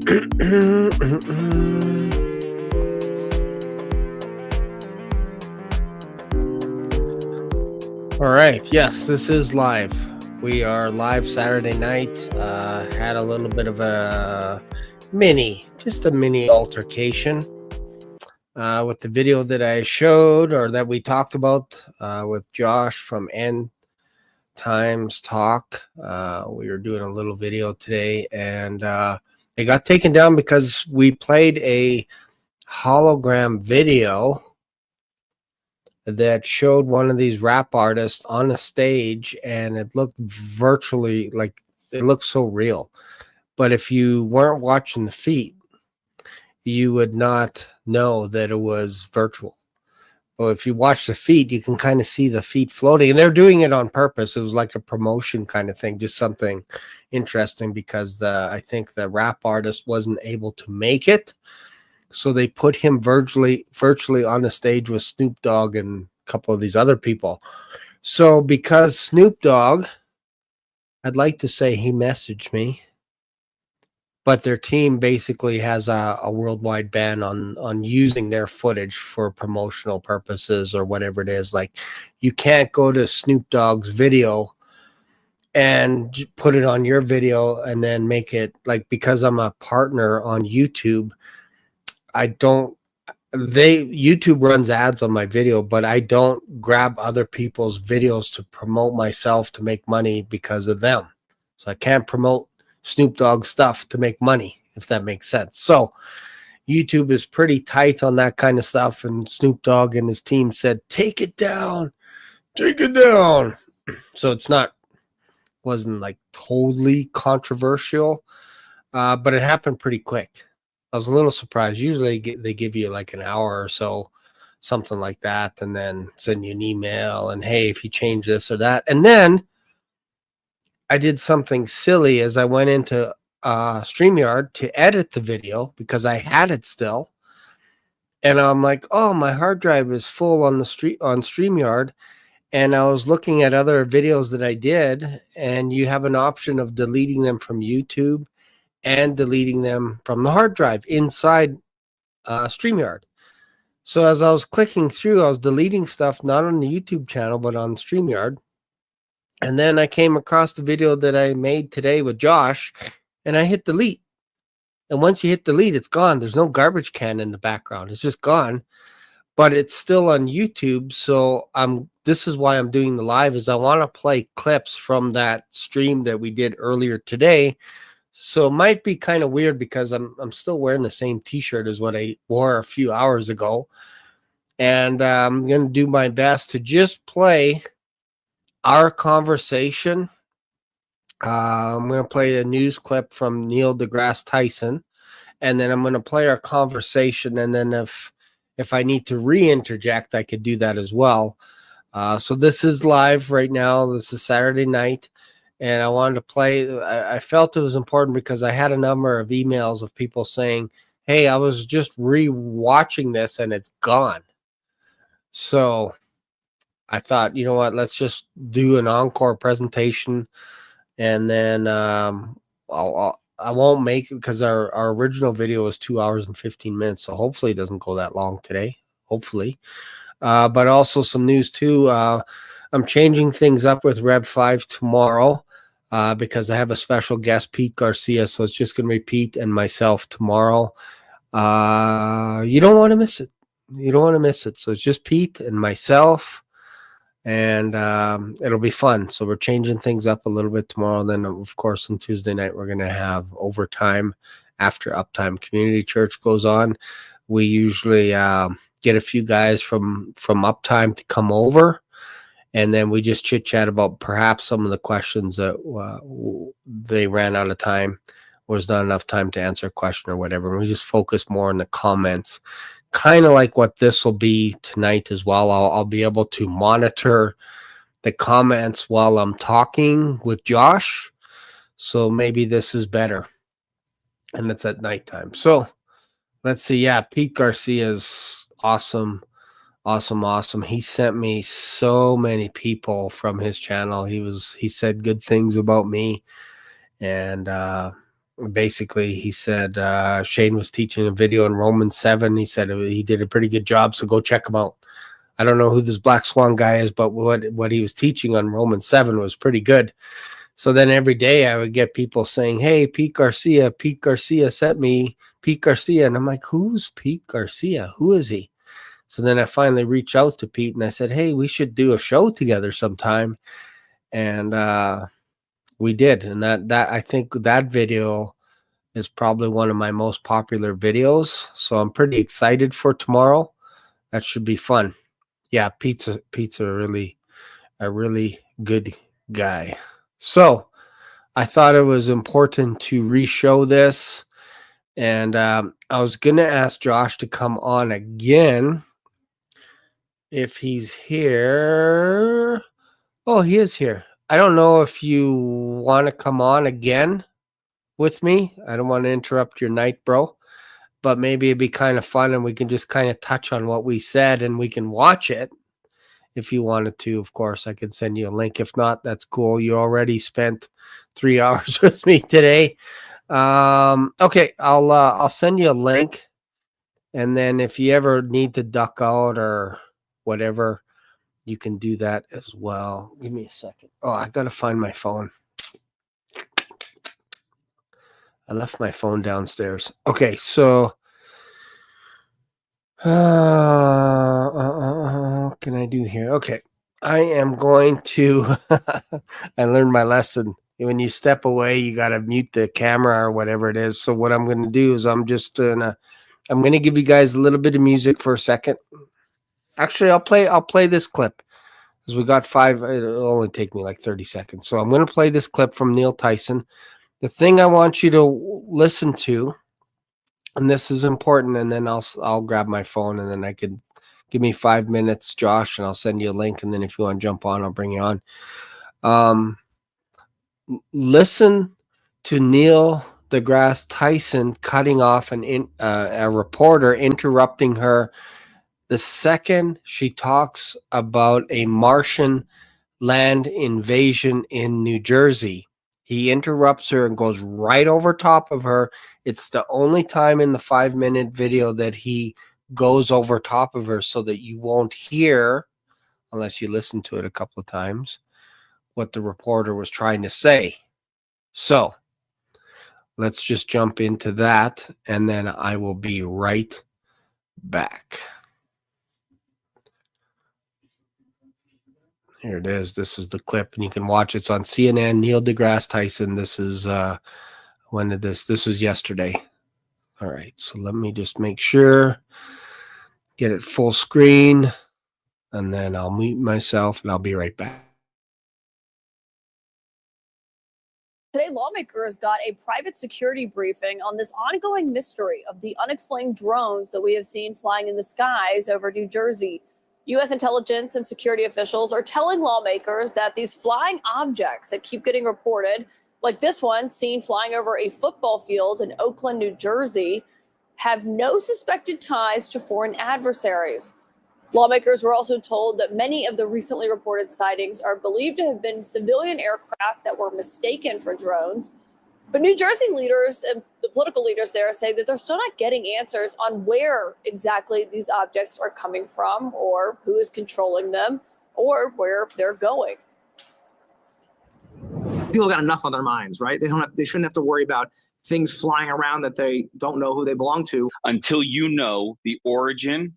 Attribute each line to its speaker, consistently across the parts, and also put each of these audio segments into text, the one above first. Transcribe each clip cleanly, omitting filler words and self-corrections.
Speaker 1: All right. Yes, this is live. We are live Saturday night. Had a little bit of a just a mini altercation with the video that I showed or that we talked about with Josh from End Times Talk. We were doing a little video today, and it got taken down because we played a hologram video that showed one of these rap artists on a stage, and it looked virtually like it looked so real. But if you weren't watching the feet, you would not know that it was virtual. Well, if you watch the feet, you can kind of see the feet floating, and they're doing it on purpose. It was like a promotion kind of thing, just something interesting because I think the rap artist wasn't able to make it. So they put him virtually on the stage with Snoop Dogg and a couple of these other people. So because Snoop Dogg, I'd like to say he messaged me, but their team basically has a worldwide ban on using their footage for promotional purposes or whatever it is. Like, you can't go to Snoop Dogg's video and put it on your video and then make it like, because I'm a partner on YouTube, YouTube runs ads on my video, but I don't grab other people's videos to promote myself to make money because of them. So I can't promote Snoop Dogg stuff to make money, if that makes sense. So YouTube is pretty tight on that kind of stuff. And Snoop Dogg and his team said, take it down. So wasn't like totally controversial, but it happened pretty quick. I was a little surprised. Usually they give you like an hour or so, something like that, and then send you an email and, hey, if you change this or that. And then I did something silly as I went into Streamyard to edit the video because I had it still. And I'm like, oh, my hard drive is full on Streamyard. And I was looking at other videos that I did, and you have an option of deleting them from YouTube and deleting them from the hard drive inside Streamyard. So as I was clicking through, I was deleting stuff not on the YouTube channel, but on Streamyard. And then I came across the video that I made today with Josh, and I hit delete. And once you hit delete, it's gone. There's no garbage can in the background. It's just gone. But it's still on YouTube. So this is why I'm doing the live, is I want to play clips from that stream that we did earlier today. So it might be kind of weird because I'm still wearing the same t-shirt as what I wore a few hours ago. And I'm going to do my best to just play our conversation. I'm going to play a news clip from Neil deGrasse Tyson. And then I'm going to play our conversation. And then if I need to re-interject, I could do that as well. So this is live right now. This is Saturday night. And I wanted to play. I felt it was important because I had a number of emails of people saying, hey, I was just re-watching this and it's gone. So I thought, you know what, let's just do an encore presentation. And then I won't make it because our original video was 2 hours and 15 minutes. So hopefully it doesn't go that long today. Hopefully. But also some news too. I'm changing things up with Rev 5 tomorrow because I have a special guest, Pete Garcia. So it's just going to be Pete and myself tomorrow. You don't want to miss it. You don't want to miss it. So it's just Pete and myself, and it'll be fun. So we're changing things up a little bit tomorrow. And then, of course, on Tuesday night, we're going to have overtime after Uptime Community Church goes on. We usually get a few guys from Uptime to come over. And then we just chit chat about perhaps some of the questions that they ran out of time, or was not enough time to answer a question or whatever. And we just focus more on the comments, kind of like what this will be tonight as well. I'll be able to monitor the comments while I'm talking with Josh. So maybe this is better. And it's at nighttime. So let's see. Yeah, Pete Garcia is awesome. Awesome. He sent me so many people from his channel. He said good things about me. And basically he said Shane was teaching a video in Romans 7. He said he did a pretty good job, so go check him out. I don't know who this Black Swan guy is, but what he was teaching on Romans 7 was pretty good. So then every day I would get people saying, hey, Pete Garcia sent me Pete Garcia. And I'm like, who's Pete Garcia? Who is he? So then I finally reached out to Pete and I said, hey, we should do a show together sometime. And we did. And that I think that video is probably one of my most popular videos. So I'm pretty excited for tomorrow. That should be fun. Yeah, Pete's a really good guy. So I thought it was important to re-show this. And I was going to ask Josh to come on again if he's here. Oh, he is here. I don't know if you want to come on again with me. I don't want to interrupt your night, bro. But maybe it'd be kind of fun and we can just kind of touch on what we said and we can watch it. If you wanted to, of course, I could send you a link. If not, that's cool. You already spent 3 hours with me today. Okay, I'll send you a link. And then if you ever need to duck out or whatever, you can do that as well. Give me a second. Oh, I got to find my phone. I left my phone downstairs. Okay, so what can I do here? Okay, I am going to I learned my lesson. When you step away, you got to mute the camera or whatever it is. So what I'm going to do is I'm going to give you guys a little bit of music for a second. Actually, I'll play this clip because we got 5. It'll only take me like 30 seconds. So I'm going to play this clip from Neil Tyson. The thing I want you to listen to, and this is important, and then I'll grab my phone, and then I could give me 5 minutes, Josh, and I'll send you a link, and then if you want to jump on, I'll bring you on. Listen to Neil deGrasse Tyson cutting off a reporter, interrupting her the second she talks about a Martian land invasion in New Jersey. He interrupts her and goes right over top of her. It's the only time in the 5-minute video that he goes over top of her so that you won't hear, unless you listen to it a couple of times, what the reporter was trying to say. So let's just jump into that, and then I will be right back. Here it is. This is the clip, and you can watch. It's on CNN. Neil deGrasse Tyson. This is when did this? This was yesterday. All right. So let me just make sure, get it full screen, and then I'll mute myself, and I'll be right back.
Speaker 2: Today, lawmakers got a private security briefing on this ongoing mystery of the unexplained drones that we have seen flying in the skies over New Jersey. U.S. intelligence and security officials are telling lawmakers that these flying objects that keep getting reported, like this one seen flying over a football field in Oakland, New Jersey, have no suspected ties to foreign adversaries. Lawmakers were also told that many of the recently reported sightings are believed to have been civilian aircraft that were mistaken for drones. But New Jersey leaders and the political leaders there say that they're still not getting answers on where exactly these objects are coming from, or who is controlling them, or where they're going.
Speaker 3: People got enough on their minds, right? They shouldn't have to worry about things flying around that they don't know who they belong to.
Speaker 4: Until you know the origin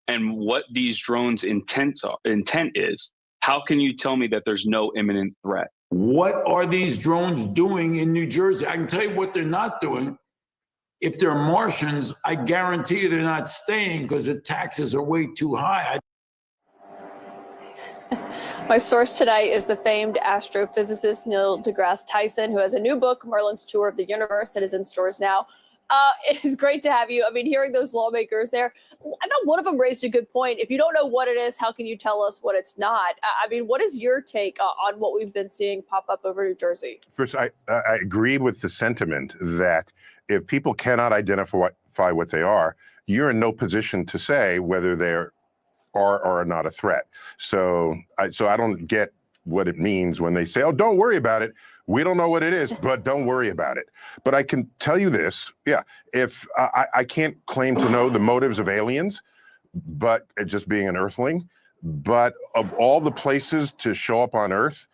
Speaker 4: and what these drones' intent is, how can you tell me that there's no imminent threat?
Speaker 5: What are these drones doing in New Jersey? I can tell you what they're not doing. If they're Martians, I guarantee you they're not staying because the taxes are way too high.
Speaker 2: My source today is the famed astrophysicist Neil deGrasse Tyson, who has a new book, Merlin's Tour of the Universe, that is in stores now. It is great to have you. I mean, hearing those lawmakers there, I thought one of them raised a good point. If you don't know what it is, how can you tell us what it's not? I mean, what is your take on what we've been seeing pop up over New Jersey?
Speaker 6: First, I agree with the sentiment that if people cannot identify what they are, you're in no position to say whether they are or not a threat. So I don't get what it means when they say, oh, don't worry about it. We don't know what it is, but don't worry about it. But I can tell you this. Yeah, if I can't claim to know the motives of aliens, but just being an earthling, but of all the places to show up on Earth,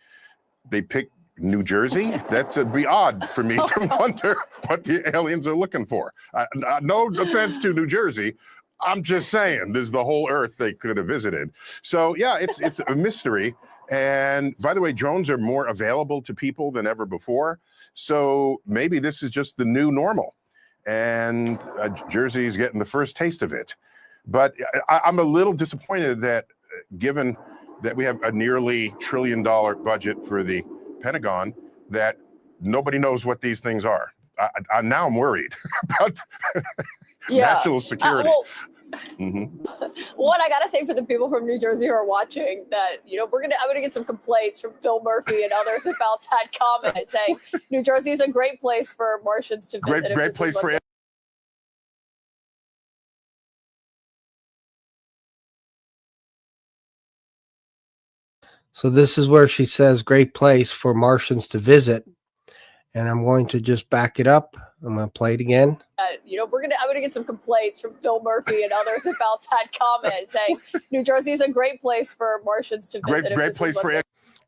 Speaker 6: they pick New Jersey. It'd be odd for me to wonder what the aliens are looking for. No offense to New Jersey. I'm just saying, there's the whole Earth they could have visited. So yeah, it's a mystery. And by the way, drones are more available to people than ever before. So maybe this is just the new normal. And Jersey's getting the first taste of it. But I'm a little disappointed that given that we have a nearly $1 trillion budget for the Pentagon, that nobody knows what these things are. Now I'm worried about national security.
Speaker 2: One, I gotta say for the people from New Jersey who are watching that, I'm gonna get some complaints from Phil Murphy and others about that comment saying New Jersey is a great place for Martians to visit.
Speaker 6: Great place for.
Speaker 1: So this is where she says, great place for Martians to visit. And I'm going to just back it up. I'm going to play it again.
Speaker 2: I'm gonna get some complaints from Phil Murphy and others about that comment saying New Jersey is a great place for Martians to visit.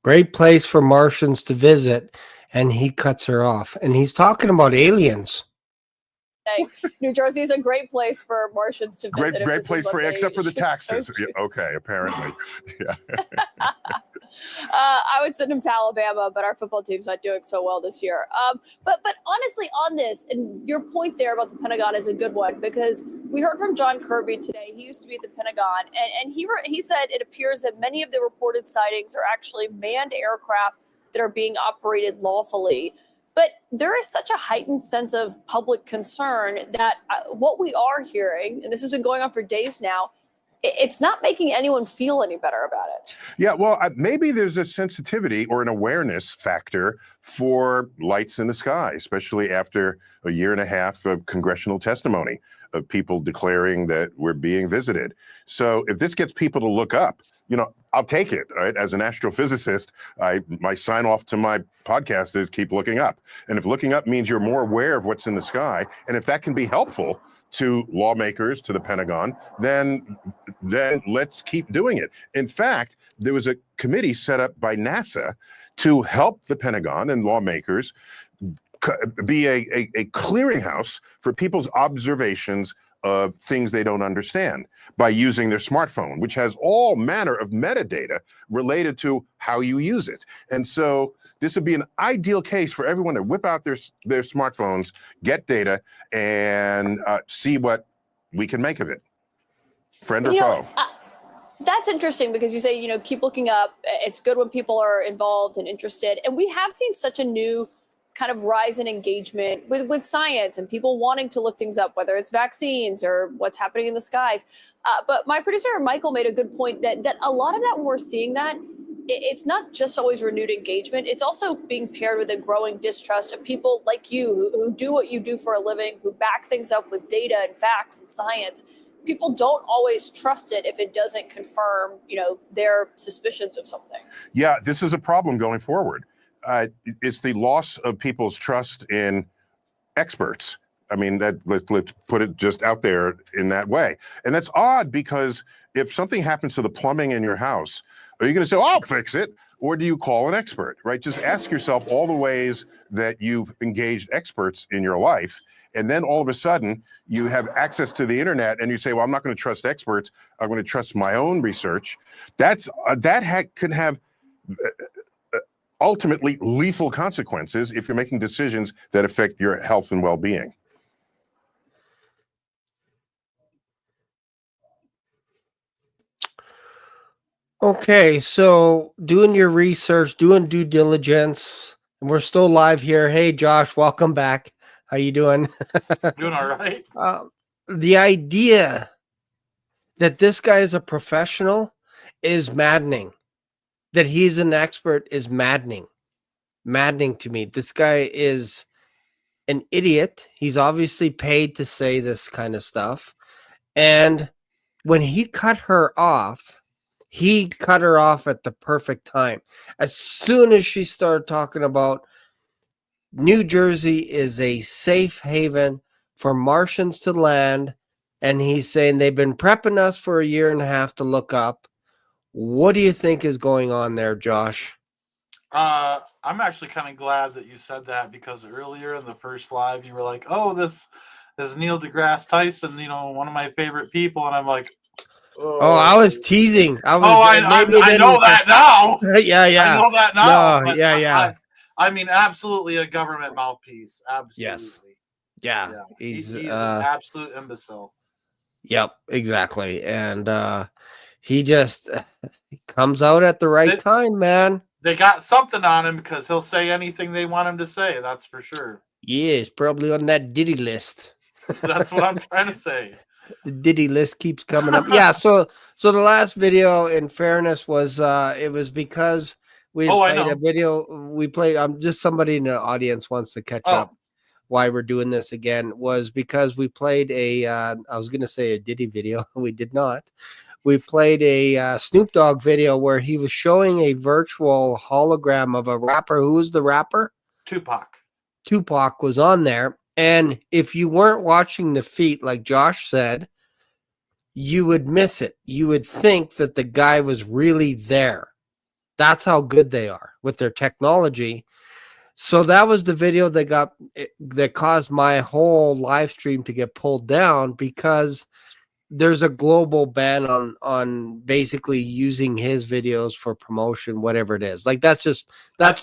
Speaker 1: Great place for Martians to visit. And he cuts her off. And he's talking about aliens.
Speaker 2: New Jersey is a great place for Martians to visit.
Speaker 6: Great place for, except for the taxes. Yeah, okay, apparently. Yeah.
Speaker 2: I would send him to Alabama, but our football team's not doing so well this year. But honestly, on this, and your point there about the Pentagon is a good one, because we heard from John Kirby today. He used to be at the Pentagon, and he said it appears that many of the reported sightings are actually manned aircraft that are being operated lawfully. But there is such a heightened sense of public concern that what we are hearing, and this has been going on for days now, it's not making anyone feel any better about it.
Speaker 6: Yeah, well, maybe there's a sensitivity or an awareness factor for lights in the sky, especially after a year and a half of congressional testimony of people declaring that we're being visited. So if this gets people to look up, I'll take it, right? As an astrophysicist, my sign off to my podcast is keep looking up. And if looking up means you're more aware of what's in the sky, and if that can be helpful to lawmakers, to the Pentagon, then let's keep doing it. In fact, there was a committee set up by NASA to help the Pentagon and lawmakers be a clearinghouse for people's observations of things they don't understand by using their smartphone, which has all manner of metadata related to how you use it. And so this would be an ideal case for everyone to whip out their smartphones, get data, and see what we can make of it. Friend or foe.
Speaker 2: That's interesting because you say, keep looking up. It's good when people are involved and interested. And we have seen such a new kind of rise in engagement with science and people wanting to look things up, whether it's vaccines or what's happening in the skies. But my producer, Michael, made a good point that a lot of that, when we're seeing that, it's not just always renewed engagement. It's also being paired with a growing distrust of people like you who do what you do for a living, who back things up with data and facts and science. People don't always trust it if it doesn't confirm, their suspicions of something.
Speaker 6: Yeah, this is a problem going forward. It's the loss of people's trust in experts. I mean, let's put it just out there in that way. And that's odd because if something happens to the plumbing in your house, are you going to say, oh, I'll fix it? Or do you call an expert, right? Just ask yourself all the ways that you've engaged experts in your life. And then all of a sudden you have access to the internet and you say, well, I'm not going to trust experts. I'm going to trust my own research. That could have ultimately lethal consequences if you're making decisions that affect your health and well-being.
Speaker 1: Okay, so doing your research, doing due diligence, and we're still live here. Hey, Josh, welcome back. How you doing?
Speaker 7: Doing all right.
Speaker 1: The idea that this guy is a professional is maddening. That he's an expert is maddening to me. This guy is an idiot. He's obviously paid to say this kind of stuff. And when he cut her off, He cut her off at the perfect time. As soon as she started talking about New Jersey is a safe haven for Martians to land, and he's saying they've been prepping us for a year and a half to look up. What do you think is going on there, Josh?
Speaker 7: I'm actually kind of glad that you said that, because earlier in the first live, you were like, "Oh, this is Neil deGrasse Tyson, one of my favorite people," and I'm like,
Speaker 1: "Oh, I was teasing." I
Speaker 7: know that now.
Speaker 1: yeah,
Speaker 7: I know that now.
Speaker 1: No, yeah.
Speaker 7: I mean, absolutely a government mouthpiece. Absolutely.
Speaker 1: Yes. Yeah.
Speaker 7: He's an absolute imbecile.
Speaker 1: Yep, exactly. And he just comes out at the right time, man.
Speaker 7: They got something on him, because he'll say anything they want him to say. That's for sure.
Speaker 1: Yeah, it's probably on that Diddy list.
Speaker 7: That's what I'm trying to say.
Speaker 1: The Diddy list keeps coming up. Yeah. So the last video, in fairness, was it was because we played a video. We played. Just somebody in the audience wants to catch up. Why we're doing this again was because we played a. I was going to say a Diddy video. We did not. We played a Snoop Dogg video where he was showing a virtual hologram of a rapper. Who was the rapper?
Speaker 7: Tupac.
Speaker 1: Tupac was on there. And if you weren't watching the feet, like Josh said, you would miss it. You would think that the guy was really there. That's how good they are with their technology. So that was the video that caused my whole live stream to get pulled down, because there's a global ban on basically using his videos for promotion, whatever it is. Like that's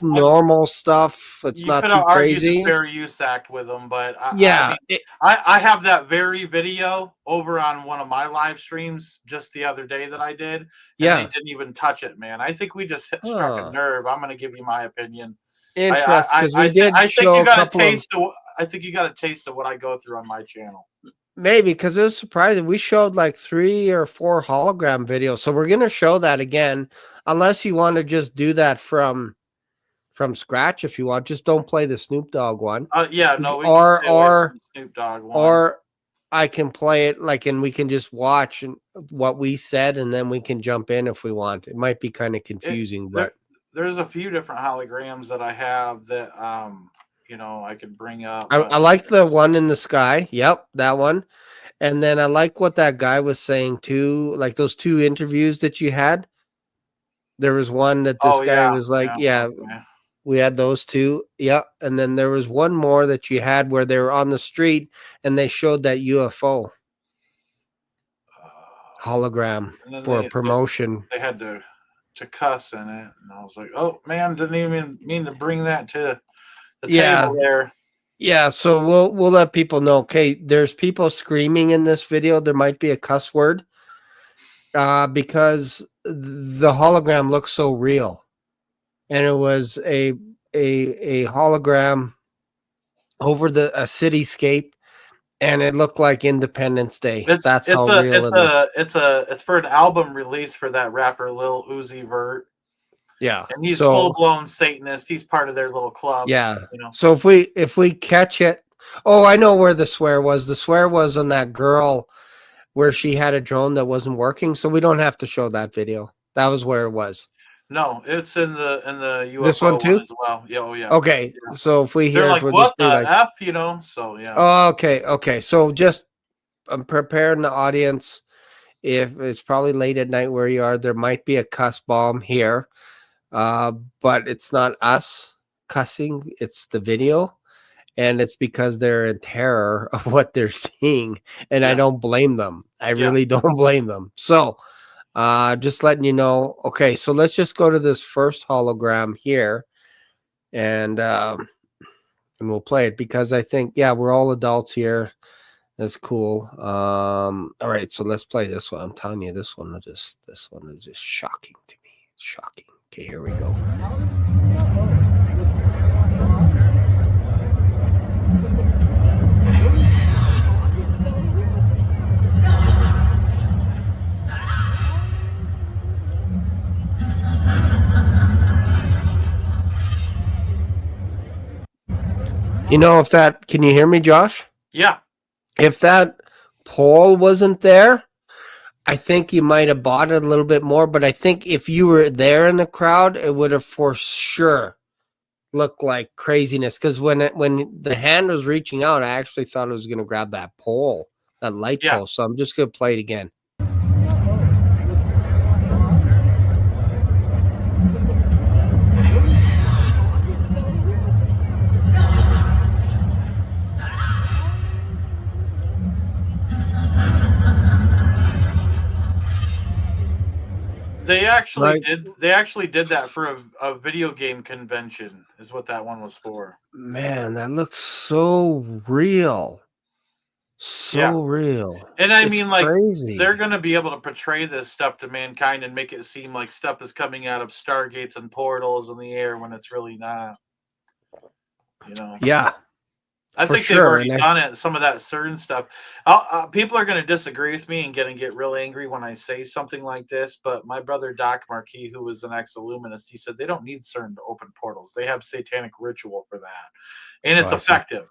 Speaker 1: normal stuff. It's not too crazy.
Speaker 7: The Fair Use Act with them, but
Speaker 1: I
Speaker 7: have that very video over on one of my live streams just the other day that I did. And they didn't even touch it, man. I think we just struck a nerve. I'm going to give you my opinion.
Speaker 1: Interesting, because we did
Speaker 7: I
Speaker 1: show
Speaker 7: think you
Speaker 1: a
Speaker 7: got
Speaker 1: couple
Speaker 7: I think you got a taste of what I go through on my channel.
Speaker 1: Maybe, because it was surprising. We showed like 3 or 4 hologram videos, so we're gonna show that again, unless you want to just do that from scratch. If you want, just don't play the Snoop Dogg one.
Speaker 7: Or Snoop Dogg one.
Speaker 1: Or I can play it and we can just watch what we said, and then we can jump in if we want. It might be kind of confusing, but
Speaker 7: there's a few different holograms that I have that I could bring up.
Speaker 1: I like the one in the sky. Yep, that one. And then I like what that guy was saying too, like those 2 interviews that you had. There was one that this guy was like, we had those 2. Yeah. And then there was one more that you had where they were on the street and they showed that UFO hologram for a promotion.
Speaker 7: They had to cuss in it. And I was like, oh man, didn't even mean to bring that to the table there.
Speaker 1: Yeah, so we'll let people know. Okay, there's people screaming in this video. There might be a cuss word because the hologram looks so real, and it was a hologram over a cityscape, and it looked like Independence Day. That's how real it is.
Speaker 7: It's for an album release for that rapper Lil Uzi Vert.
Speaker 1: Yeah,
Speaker 7: and he's full-blown Satanist. He's part of their little club.
Speaker 1: Yeah, So if we catch it, I know where the swear was. The swear was on that girl where she had a drone that wasn't working. So we don't have to show that video. That was where it was.
Speaker 7: No, it's in the UFO
Speaker 1: this one too
Speaker 7: as well. Yeah, oh yeah.
Speaker 1: Okay, so if we hear,
Speaker 7: they're like,
Speaker 1: we'll
Speaker 7: what
Speaker 1: just
Speaker 7: the F, So yeah.
Speaker 1: Oh, okay. So just I'm preparing the audience. If it's probably late at night where you are, there might be a cuss bomb here. But it's not us cussing, it's the video, and it's because they're in terror of what they're seeing, and I don't blame them. I really don't blame them. So just letting you know. Okay, so let's just go to this first hologram here, and we'll play it, because I think we're all adults here. That's cool. All right, so let's play this one. I'm telling you, this one is just shocking to me. It's shocking. Okay, here we go. Can you hear me, Josh?
Speaker 7: Yeah.
Speaker 1: If that pole wasn't there, I think you might have bought it a little bit more, but I think if you were there in the crowd, it would have for sure looked like craziness. Because when the hand was reaching out, I actually thought it was going to grab that pole, that light
Speaker 7: Yeah.
Speaker 1: pole. So I'm just going to play it again.
Speaker 7: They actually
Speaker 1: Like-
Speaker 7: did. They actually did that for a video game convention. Is what that one was for.
Speaker 1: Man, that looks so real. So
Speaker 7: Yeah.
Speaker 1: real.
Speaker 7: And I
Speaker 1: It's
Speaker 7: mean, like,
Speaker 1: crazy.
Speaker 7: they're going to be able to portray this stuff to mankind and make it seem like stuff is coming out of stargates and portals in the air when it's really not. You know.
Speaker 1: Yeah.
Speaker 7: I
Speaker 1: for
Speaker 7: think they've
Speaker 1: sure,
Speaker 7: already
Speaker 1: and
Speaker 7: done it. Some of that CERN stuff. People are going to disagree with me and get real angry when I say something like this. But my brother Doc Marquis, who was an ex-Illuminist, he said they don't need CERN to open portals. They have satanic ritual for that, and it's
Speaker 1: Oh, I see.
Speaker 7: effective.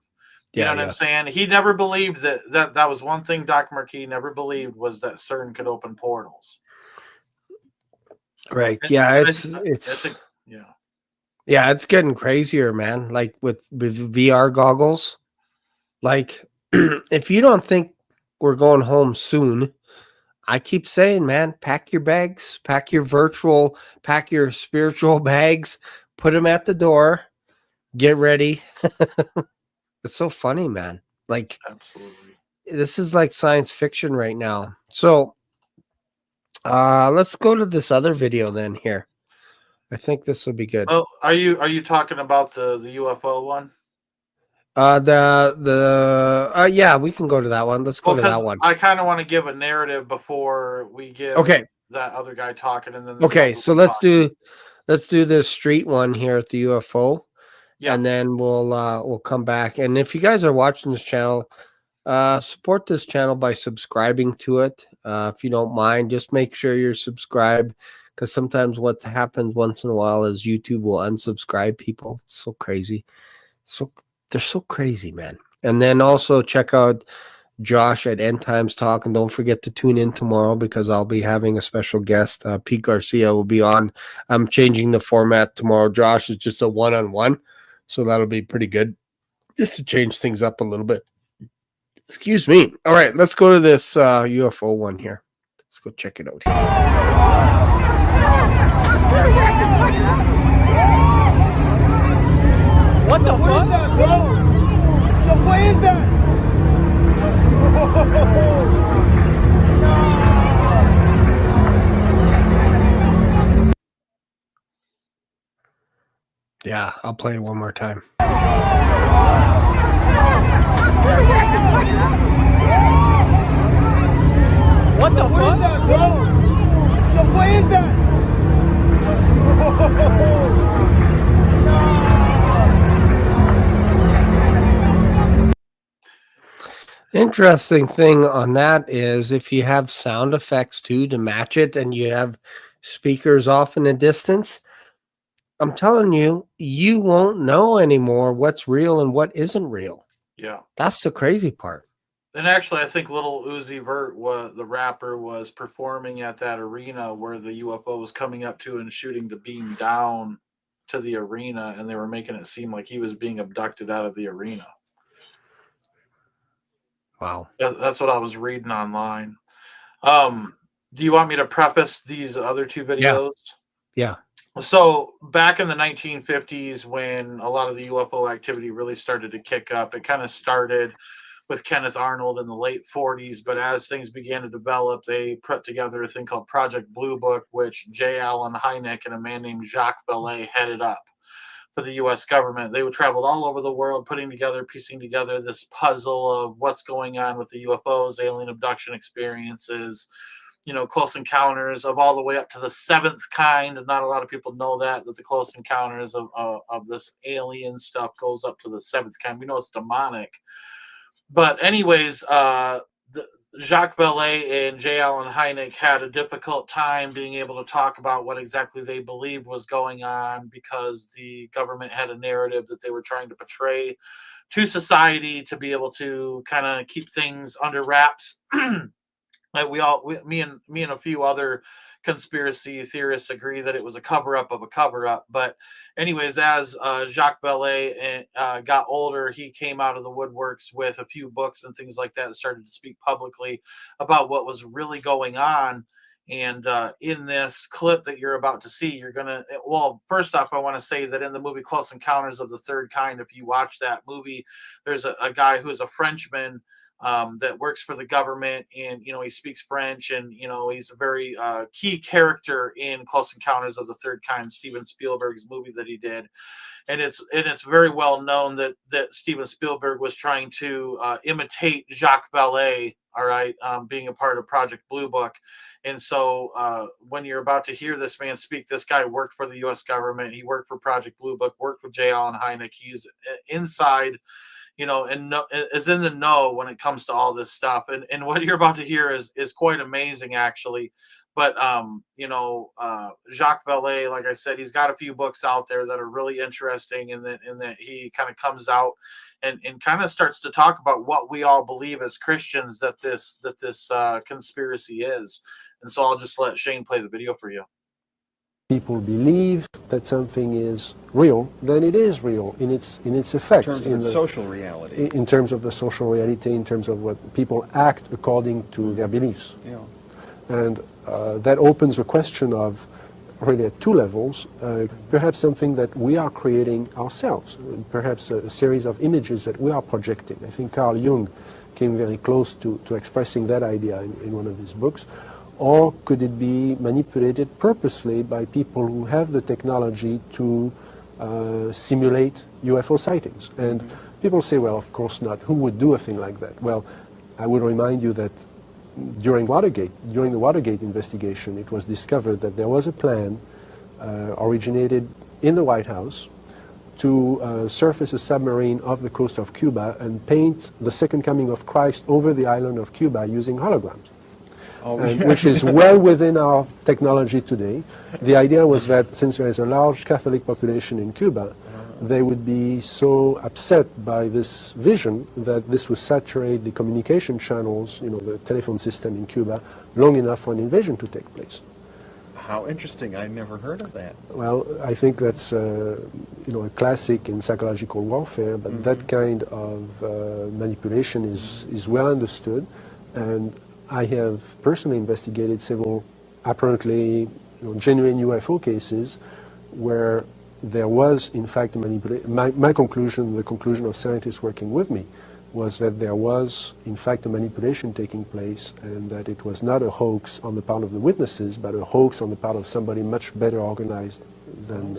Speaker 7: You know what I'm saying? He never believed that was one thing Doc Marquis never believed was that CERN could open portals.
Speaker 1: Right.
Speaker 7: And
Speaker 1: Yeah,
Speaker 7: I-
Speaker 1: it's
Speaker 7: yeah.
Speaker 1: yeah, it's getting crazier, man. Like with VR goggles. Like if you don't think we're going home soon, I keep saying, man, pack your bags, pack your spiritual bags, put them at the door, get ready. It's so funny, man. Like
Speaker 7: Absolutely.
Speaker 1: this is like science fiction right now. So let's go to this other video then here. I think this will be good.
Speaker 7: Oh, are you talking about the UFO one?
Speaker 1: Yeah, we can go to that one. Let's go to that one.
Speaker 7: I kind of want to give a narrative before we give that other guy talking, and then
Speaker 1: Okay, so let's do this street one here at the UFO.
Speaker 7: Yeah.
Speaker 1: And then we'll come back. And if you guys are watching this channel, support this channel by subscribing to it. If you don't mind, just make sure you're subscribed, because sometimes what happens once in a while is YouTube will unsubscribe people. It's so crazy. So they're so crazy, man. And then also check out Josh at End Times Talk, and don't forget to tune in tomorrow because I'll be having a special guest. Pete Garcia will be on. I'm changing the format tomorrow. Josh is just a one-on-one, so that'll be pretty good, just to change things up a little bit. Excuse me. All right, let's go to this UFO one here. Let's go check it out here.
Speaker 8: What the fuck? What is that?
Speaker 1: Yeah, I'll play it one more time.
Speaker 8: What the fuck? What is that?
Speaker 1: Interesting thing on that is if you have sound effects too to match it, and you have speakers off in the distance, I'm telling you, you won't know anymore what's real and what isn't real.
Speaker 7: Yeah.
Speaker 1: That's the crazy part.
Speaker 7: And actually, I think Little Uzi Vert, the rapper, was performing at that arena where the UFO was coming up to and shooting the beam down to the arena, and they were making it seem like he was being abducted out of the arena.
Speaker 1: Wow.
Speaker 7: That's what I was reading online. Do you want me to preface these other two videos?
Speaker 1: Yeah.
Speaker 7: So back in the 1950s, when a lot of the UFO activity really started to kick up, it kind of started with Kenneth Arnold in the late 40s. But as things began to develop, they put together a thing called Project Blue Book, which J. Allen Hynek and a man named Jacques Vallée headed up for the U.S. government. They traveled all over the world, piecing together this puzzle of what's going on with the UFOs, alien abduction experiences, close encounters of all the way up to the seventh kind. Not a lot of people know that the close encounters of this alien stuff goes up to the seventh kind. We know it's demonic. But anyways, Jacques Vallée and J. Allen Hynek had a difficult time being able to talk about what exactly they believed was going on, because the government had a narrative that they were trying to portray to society to be able to kind of keep things under wraps. Like me and a few other conspiracy theorists agree that it was a cover-up of a cover-up. But anyways, as Jacques Vallée got older, he came out of the woodworks with a few books and things like that and started to speak publicly about what was really going on. And in this clip that you're about to see, you're going to, well, first off, I want to say that in the movie Close Encounters of the Third Kind, if you watch that movie, there's a guy who's a Frenchman that works for the government, and he speaks French, and he's a very key character in Close Encounters of the Third Kind, Steven Spielberg's movie that he did. And it's very well known that Steven Spielberg was trying to imitate Jacques Vallée, all right, being a part of Project Blue Book. And so when you're about to hear this man speak, this guy worked for the U.S. government. He worked for Project Blue Book, worked with J. Allen Hynek. He's inside, and is in the know when it comes to all this stuff. And what you're about to hear is quite amazing, actually. But, Jacques Vallée, like I said, he's got a few books out there that are really interesting, and that he kind of comes out and kind of starts to talk about what we all believe as Christians that this conspiracy is. And so I'll just let Shane play the video for you.
Speaker 9: People believe that something is real, then it is real in its effects.
Speaker 10: In terms of its social reality.
Speaker 9: In terms of the social reality, in terms of what people act according to their beliefs.
Speaker 10: Yeah.
Speaker 9: And that opens a question of, really at two levels, perhaps something that we are creating ourselves, perhaps a series of images that we are projecting. I think Carl Jung came very close to expressing that idea in one of his books. Or could it be manipulated purposely by people who have the technology to simulate UFO sightings? And people say, well, of course not. Who would do a thing like that? Well, I would remind you that during the Watergate investigation, it was discovered that there was a plan originated in the White House to surface a submarine off the coast of Cuba and paint the second coming of Christ over the island of Cuba using holograms. Which is well within our technology today. The idea was that since there is a large Catholic population in Cuba, they would be so upset by this vision that this would saturate the communication channels, the telephone system in Cuba, long enough for an invasion to take place.
Speaker 10: How interesting. I never heard of that.
Speaker 9: Well, I think that's a classic in psychological warfare, but that kind of manipulation is well understood. And I have personally investigated several apparently genuine UFO cases where there was, in fact, a manipulation. My conclusion, the conclusion of scientists working with me, was that there was, in fact, a manipulation taking place, and that it was not a hoax on the part of the witnesses, but a hoax on the part of somebody much better organized than...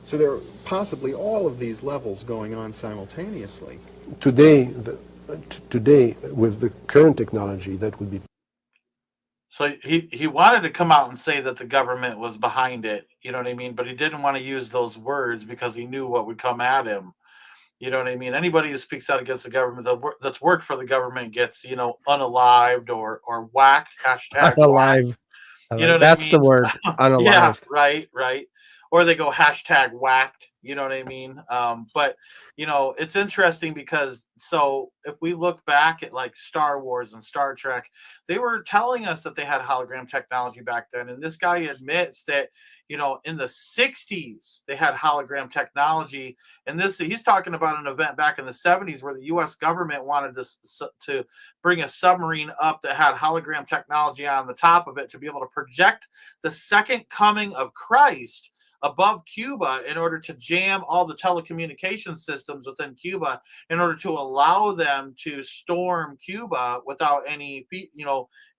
Speaker 10: So there are possibly all of these levels going on simultaneously.
Speaker 9: Today, with the current technology, that would be...
Speaker 7: So he wanted to come out and say that the government was behind it, you know what I mean? But he didn't want to use those words because he knew what would come at him. You know what I mean? Anybody who speaks out against the government that's worked for the government gets, unalived or whacked. Hashtag
Speaker 1: unalive.
Speaker 7: You know
Speaker 1: that's
Speaker 7: what I mean?
Speaker 1: The word. Unalive.
Speaker 7: Yeah, right. Or they go hashtag whacked. You know what I mean? But it's interesting because so if we look back at like Star Wars and Star Trek, they were telling us that they had hologram technology back then. And this guy admits that, in the 60s, they had hologram technology. And he's talking about an event back in the 70s where the U.S. government wanted to bring a submarine up that had hologram technology on the top of it to be able to project the second coming of Christ above Cuba in order to jam all the telecommunication systems within Cuba in order to allow them to storm Cuba without any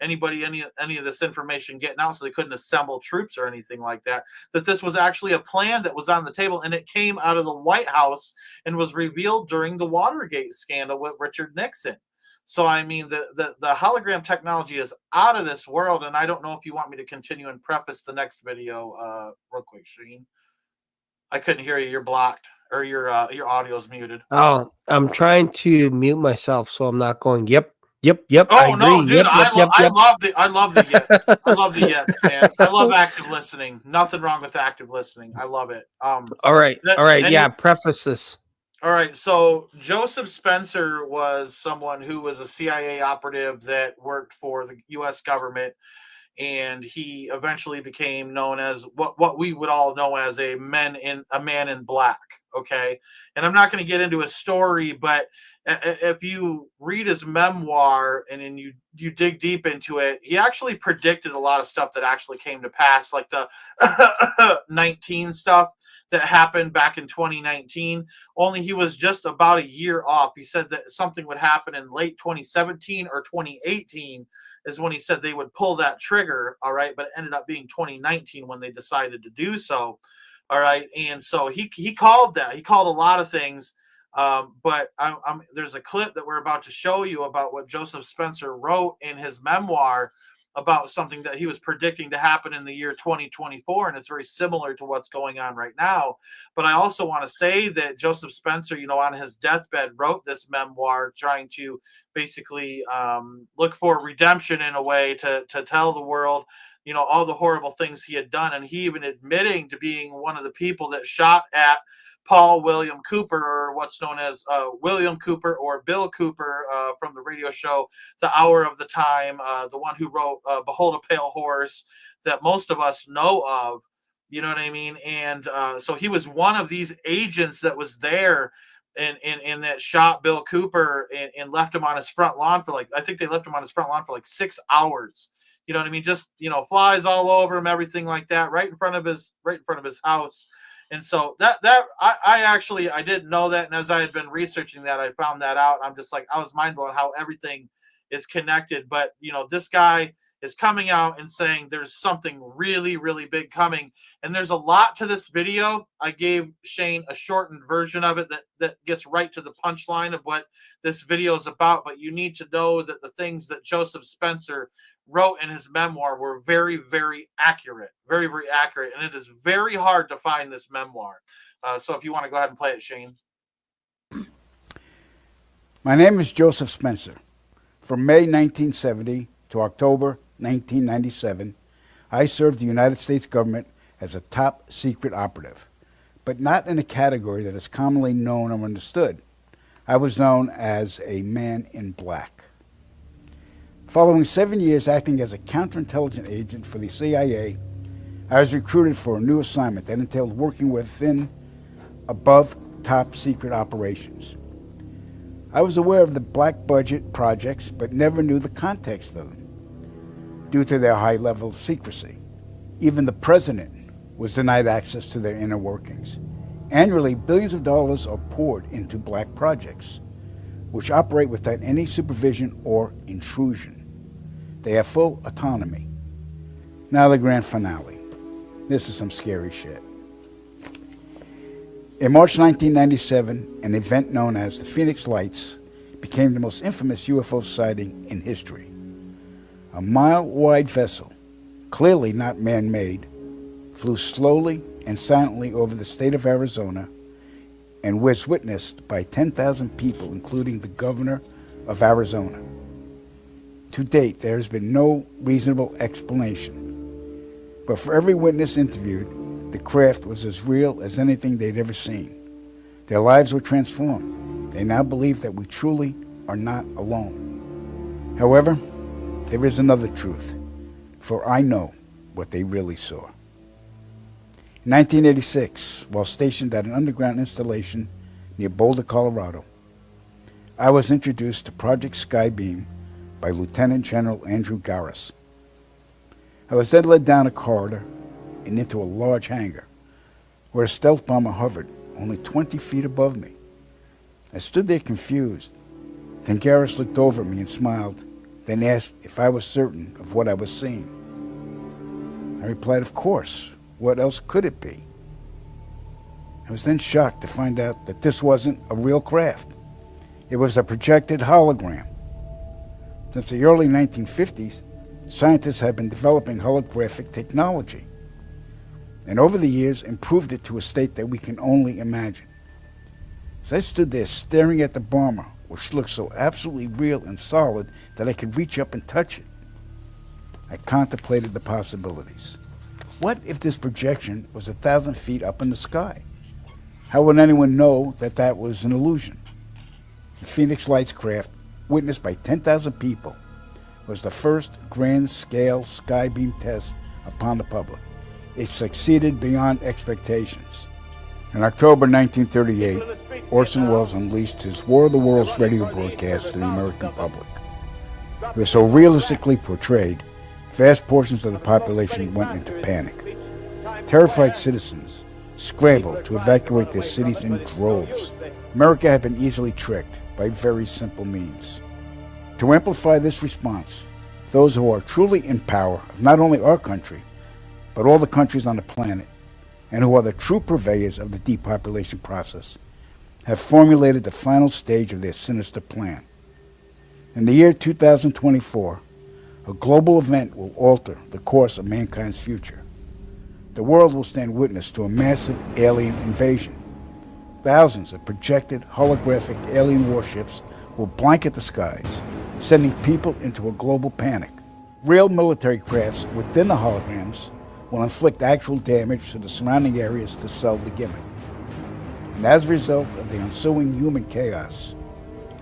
Speaker 7: of this information getting out, so they couldn't assemble troops or anything like that. That this was actually a plan that was on the table, and it came out of the White House and was revealed during the Watergate scandal with Richard Nixon. So, I mean, the hologram technology is out of this world, and I don't know if you want me to continue and preface the next video real quick, Shane. I couldn't hear you. You're blocked, or your audio's muted.
Speaker 1: Oh, I'm trying to mute myself so I'm not going, yep.
Speaker 7: Oh, no, dude, I love the yes. I love the yes, man. I love active listening. Nothing wrong with active listening. I love it.
Speaker 1: All right. Yeah, preface this.
Speaker 7: All right, so Joseph Spencer was someone who was a CIA operative that worked for the U.S. government, and he eventually became known as what we would all know as a man in black. Okay, and I'm not going to get into his story, but if you read his memoir and then you dig deep into it, he actually predicted a lot of stuff that actually came to pass, like the 19 stuff that happened back in 2019. Only he was just about a year off. He said that something would happen in late 2017 or 2018 is when he said they would pull that trigger. All right, but it ended up being 2019 when they decided to do so. All right, and so he called that. He called a lot of things. But there's a clip that we're about to show you about what Joseph Spencer wrote in his memoir about something that he was predicting to happen in the year 2024. And it's very similar to what's going on right now. But I also want to say that Joseph Spencer, on his deathbed, wrote this memoir trying to basically look for redemption in a way to tell the world, all the horrible things he had done. And he even admitting to being one of the people that shot at Paul William Cooper, or what's known as William Cooper or Bill Cooper from the radio show The Hour of the Time, the one who wrote Behold a Pale Horse that most of us know of, you know what I mean? And so he was one of these agents that was there and that shot Bill Cooper and left him on his front lawn for I think they left him on his front lawn for 6 hours. You know what I mean? Just, flies all over him, everything like that, right in front of his house. And so I didn't know that. And as I had been researching that, I found that out. I'm just I was mind blown how everything is connected. But, this guy is coming out and saying there's something really, really big coming. And there's a lot to this video. I gave Shane a shortened version of it that gets right to the punchline of what this video is about. But you need to know that the things that Joseph Spencer wrote in his memoir were very, very accurate, very, very accurate. And it is very hard to find this memoir. So if you want to go ahead and play it, Shane.
Speaker 11: My name is Joseph Spencer. From May 1970 to October 1997, I served the United States government as a top secret operative, but not in a category that is commonly known or understood. I was known as a man in black. Following 7 years acting as a counterintelligence agent for the CIA, I was recruited for a new assignment that entailed working within above top secret operations. I was aware of the black budget projects, but never knew the context of them due to their high level of secrecy. Even the president was denied access to their inner workings. Annually, billions of dollars are poured into black projects, which operate without any supervision or intrusion. They have full autonomy. Now the grand finale. This is some scary shit. In March 1997, an event known as the Phoenix Lights became the most infamous UFO sighting in history. A mile-wide vessel, clearly not man-made, flew slowly and silently over the state of Arizona and was witnessed by 10,000 people, including the governor of Arizona. To date, there has been no reasonable explanation. But for every witness interviewed, the craft was as real as anything they'd ever seen. Their lives were transformed. They now believe that we truly are not alone. However, there is another truth, for I know what they really saw. In 1986, while stationed at an underground installation near Boulder, Colorado, I was introduced to Project Skybeam by Lieutenant General Andrew Garris. I was then led down a corridor and into a large hangar where a stealth bomber hovered only 20 feet above me. I stood there confused. Then Garris looked over at me and smiled, then asked if I was certain of what I was seeing. I replied, of course. What else could it be? I was then shocked to find out that this wasn't a real craft. It was a projected hologram. Since the early 1950s, scientists have been developing holographic technology, and over the years improved it to a state that we can only imagine. As I stood there staring at the bomber, which looked so absolutely real and solid that I could reach up and touch it, I contemplated the possibilities. What if this projection was 1,000 feet up in the sky? how would anyone know that that was an illusion? The Phoenix Lights craft, witnessed by 10,000 people, was the first grand-scale skybeam test upon the public. It succeeded beyond expectations. In October 1938, Orson Welles unleashed his War of the Worlds radio broadcast to the American public. It was so realistically portrayed, vast portions of the population went into panic. Terrified citizens scrambled to evacuate their cities in droves. America had been easily tricked by very simple means. To amplify this response, those who are truly in power of not only our country, but all the countries on the planet, and who are the true purveyors of the depopulation process, have formulated the final stage of their sinister plan. In the year 2024, a global event will alter the course of mankind's future. The world will stand witness to a massive alien invasion. Thousands of projected holographic alien warships will blanket the skies, sending people into a global panic. Real military crafts within the holograms will inflict actual damage to the surrounding areas to sell the gimmick. And as a result of the ensuing human chaos,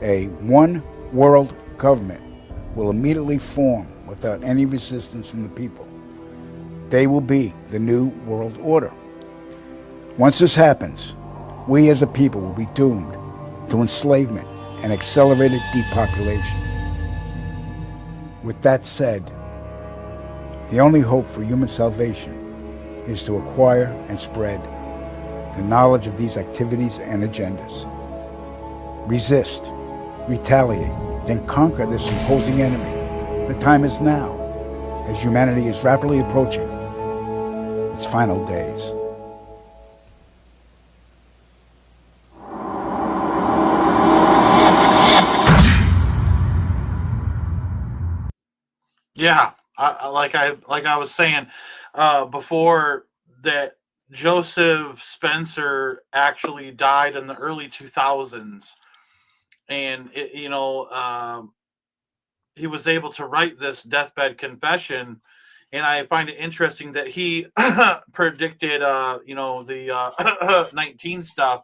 Speaker 11: a one-world government will immediately form without any resistance from the people. They will be the New World Order. Once this happens, we as a people will be doomed to enslavement and accelerated depopulation. With that said, the only hope for human salvation is to acquire and spread the knowledge of these activities and agendas. Resist, retaliate, then conquer this imposing enemy. The time is now, as humanity is rapidly approaching its final days.
Speaker 7: Yeah, like I was saying before, that Joseph Spencer actually died in the early 2000s, and he was able to write this deathbed confession, and I find it interesting that he predicted the 19 stuff,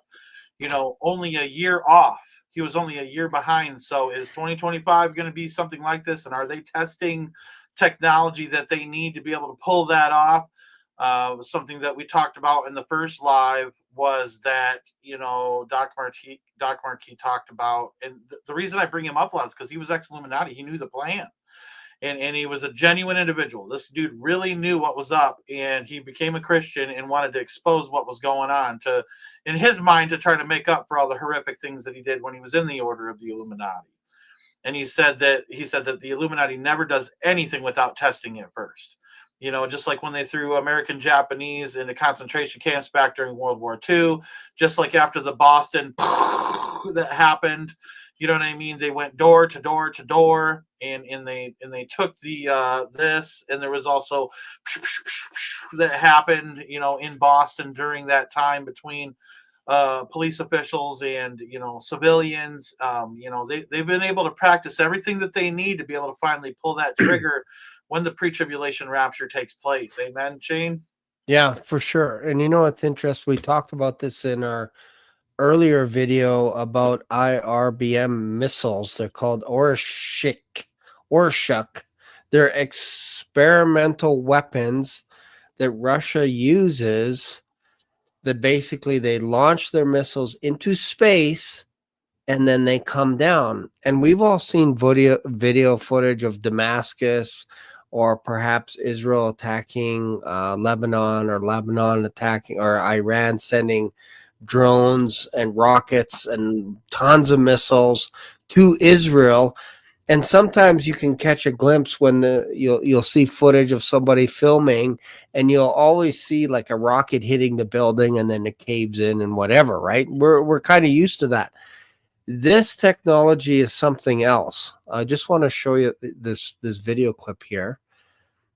Speaker 7: only a year off. He was only a year behind. So is 2025 going to be something like this? And are they testing technology that they need to be able to pull that off? Something that we talked about in the first live was that, Doc Marquis talked about, and the reason I bring him up a lot is because he was ex-Illuminati. He knew the plan. And he was a genuine individual. This dude really knew what was up, and he became a Christian and wanted to expose what was going on in his mind, to try to make up for all the horrific things that he did when he was in the order of the Illuminati. And he said that the Illuminati never does anything without testing it first. Just like when they threw American Japanese into concentration camps back during World War II, just like after the Boston that happened. You know what I mean? They went door to door to door, and they took the this, and there was also that happened, in Boston during that time between police officials and civilians. They've been able to practice everything that they need to be able to finally pull that trigger when the pre-tribulation rapture takes place. Amen, Shane?
Speaker 1: Yeah, for sure. And it's interesting. We talked about this in our earlier video about IRBM missiles. They're called Orshuk. They're experimental weapons that Russia uses, that basically they launch their missiles into space and then they come down. And we've all seen video footage of Damascus, or perhaps Israel attacking Lebanon, or Lebanon attacking, or Iran sending drones and rockets and tons of missiles to Israel. And sometimes you can catch a glimpse when you'll see footage of somebody filming, and you'll always see like a rocket hitting the building and then it caves in and whatever, right? We're kind of used to that. This technology is something else. I just want to show you this video clip here.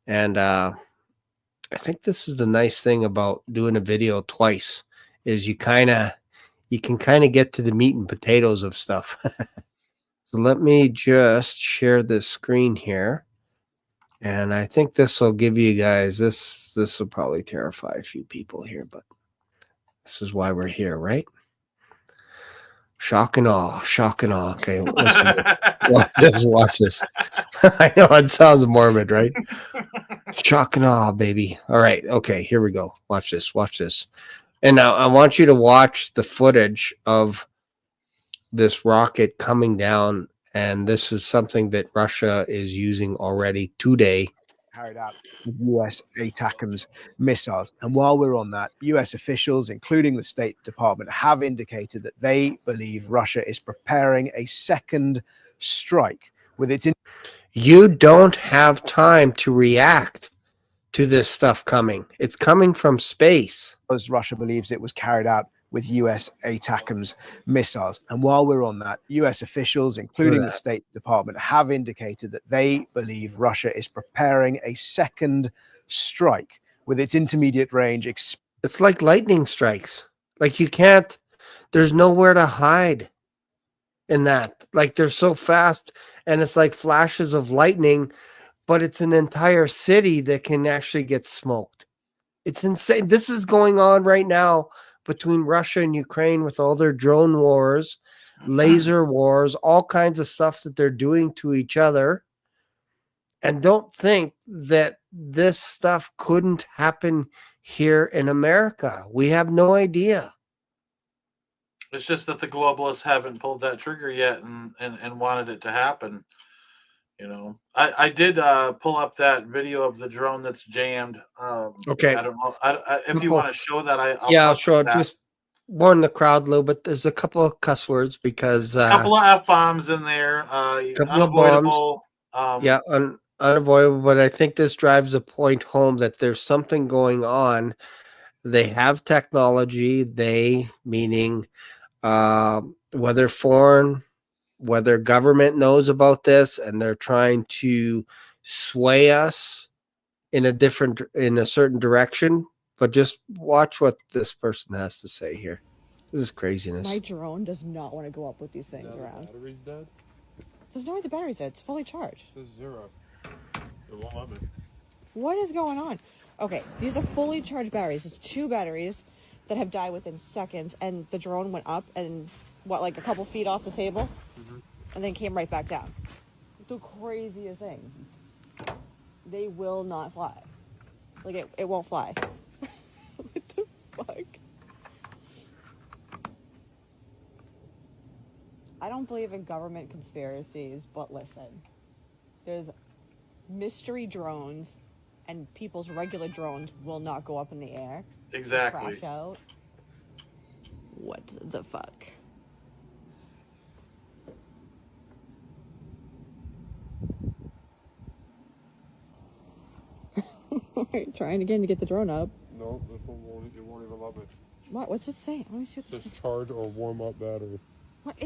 Speaker 1: And I think this is the nice thing about doing a video twice, is you can kind of get to the meat and potatoes of stuff. So let me just share this screen here. And I think this will give you guys, this will probably terrify a few people here, but This is why we're here, right? Shock and awe, shock and awe. Okay, listen. Watch this. I know it sounds morbid, right? Shock and awe, baby. All right, okay, here we go. Watch this. And now I want you to watch the footage of this rocket coming down, and this is something that Russia is using already today.
Speaker 12: Carried out with US ATACMS missiles. And while we're on that, US officials, including the State Department, have indicated that they believe Russia is preparing a second strike with its.
Speaker 1: You don't have time to react to this stuff coming. It's coming from space.
Speaker 12: As Russia believes it was carried out with US ATACMS missiles. And while we're on that, US officials, including the State Department, have indicated that they believe Russia is preparing a second strike with its intermediate range.
Speaker 1: It's like lightning strikes. Like there's nowhere to hide in that. Like they're so fast, and it's like flashes of lightning, but it's an entire city that can actually get smoked. It's insane. This is going on right now between Russia and Ukraine with all their drone wars, laser wars, all kinds of stuff that they're doing to each other. And don't think that this stuff couldn't happen here in America. We have no idea.
Speaker 7: It's just that the globalists haven't pulled that trigger yet and wanted it to happen. You know, I did pull up that video of the drone that's jammed.
Speaker 1: Okay.
Speaker 7: I don't know if you want to show that.
Speaker 1: I'll show it. Just warn the crowd a little bit. There's a couple of cuss words because
Speaker 7: a couple of F-bombs in there.
Speaker 1: Couple
Speaker 7: unavoidable.
Speaker 1: Of bombs. Unavoidable. But I think this drives a point home that there's something going on. They have technology. They meaning whether foreign. Whether government knows about this and they're trying to sway us in a certain direction, but just watch what this person has to say here. This is craziness.
Speaker 13: My drone does not want to go up with these things around.
Speaker 14: The battery's dead?
Speaker 13: There's no way the battery's dead. It's fully charged.
Speaker 14: There's 0. It won't let me.
Speaker 13: What is going on? Okay, these are fully charged batteries. It's 2 batteries that have died within seconds, and the drone went up and like a couple feet off the table, and then came right back down. The craziest thing. They will not fly. Like it won't fly. What the fuck? I don't believe in government conspiracies, but listen, there's mystery drones, and people's regular drones will not go up in the air.
Speaker 7: Exactly.
Speaker 13: Crash out. What the fuck? Alright, trying again to get the drone up.
Speaker 14: No, this one won't even let me.
Speaker 13: What? What's it say? Let me see what this
Speaker 14: says. Charge or warm up battery.
Speaker 13: What?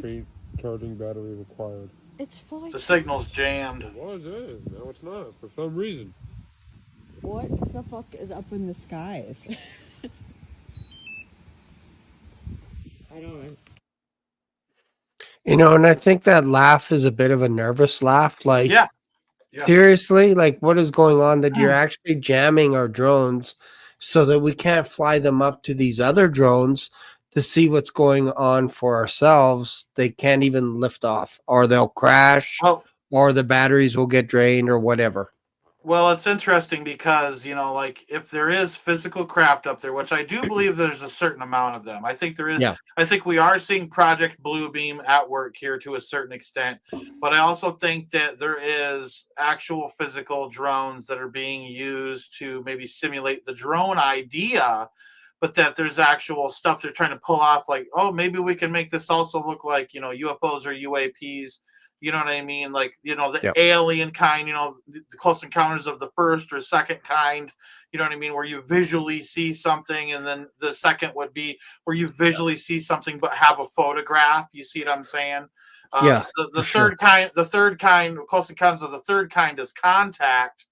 Speaker 14: Charging battery required.
Speaker 13: It's fully.
Speaker 7: The signal's jammed.
Speaker 14: It was, yeah. Now it's not for some reason.
Speaker 13: What the fuck is up in the skies? I don't know.
Speaker 1: You know, and I think that laugh is a bit of a nervous laugh. Like, seriously, like what is going on that you're actually jamming our drones so that we can't fly them up to these other drones to see what's going on for ourselves? They can't even lift off, or they'll crash, or the batteries will get drained, or whatever.
Speaker 7: Well, it's interesting because, you know, like if there is physical craft up there, which I do believe there's a certain amount of them. I think there is.
Speaker 1: Yeah.
Speaker 7: I think we are seeing Project Bluebeam at work here to a certain extent. But I also think that there is actual physical drones that are being used to maybe simulate the drone idea, but that there's actual stuff they're trying to pull off. Like, oh, maybe we can make this also look like, you know, UFOs or UAPs. You know what I mean? Like, you know, the alien kind, you know, the Close Encounters of the First or Second kind, you know what I mean? Where you visually see something, and then the second would be where you visually see something but have a photograph. You see what I'm saying? The third kind, Close Encounters of the Third Kind is Contact.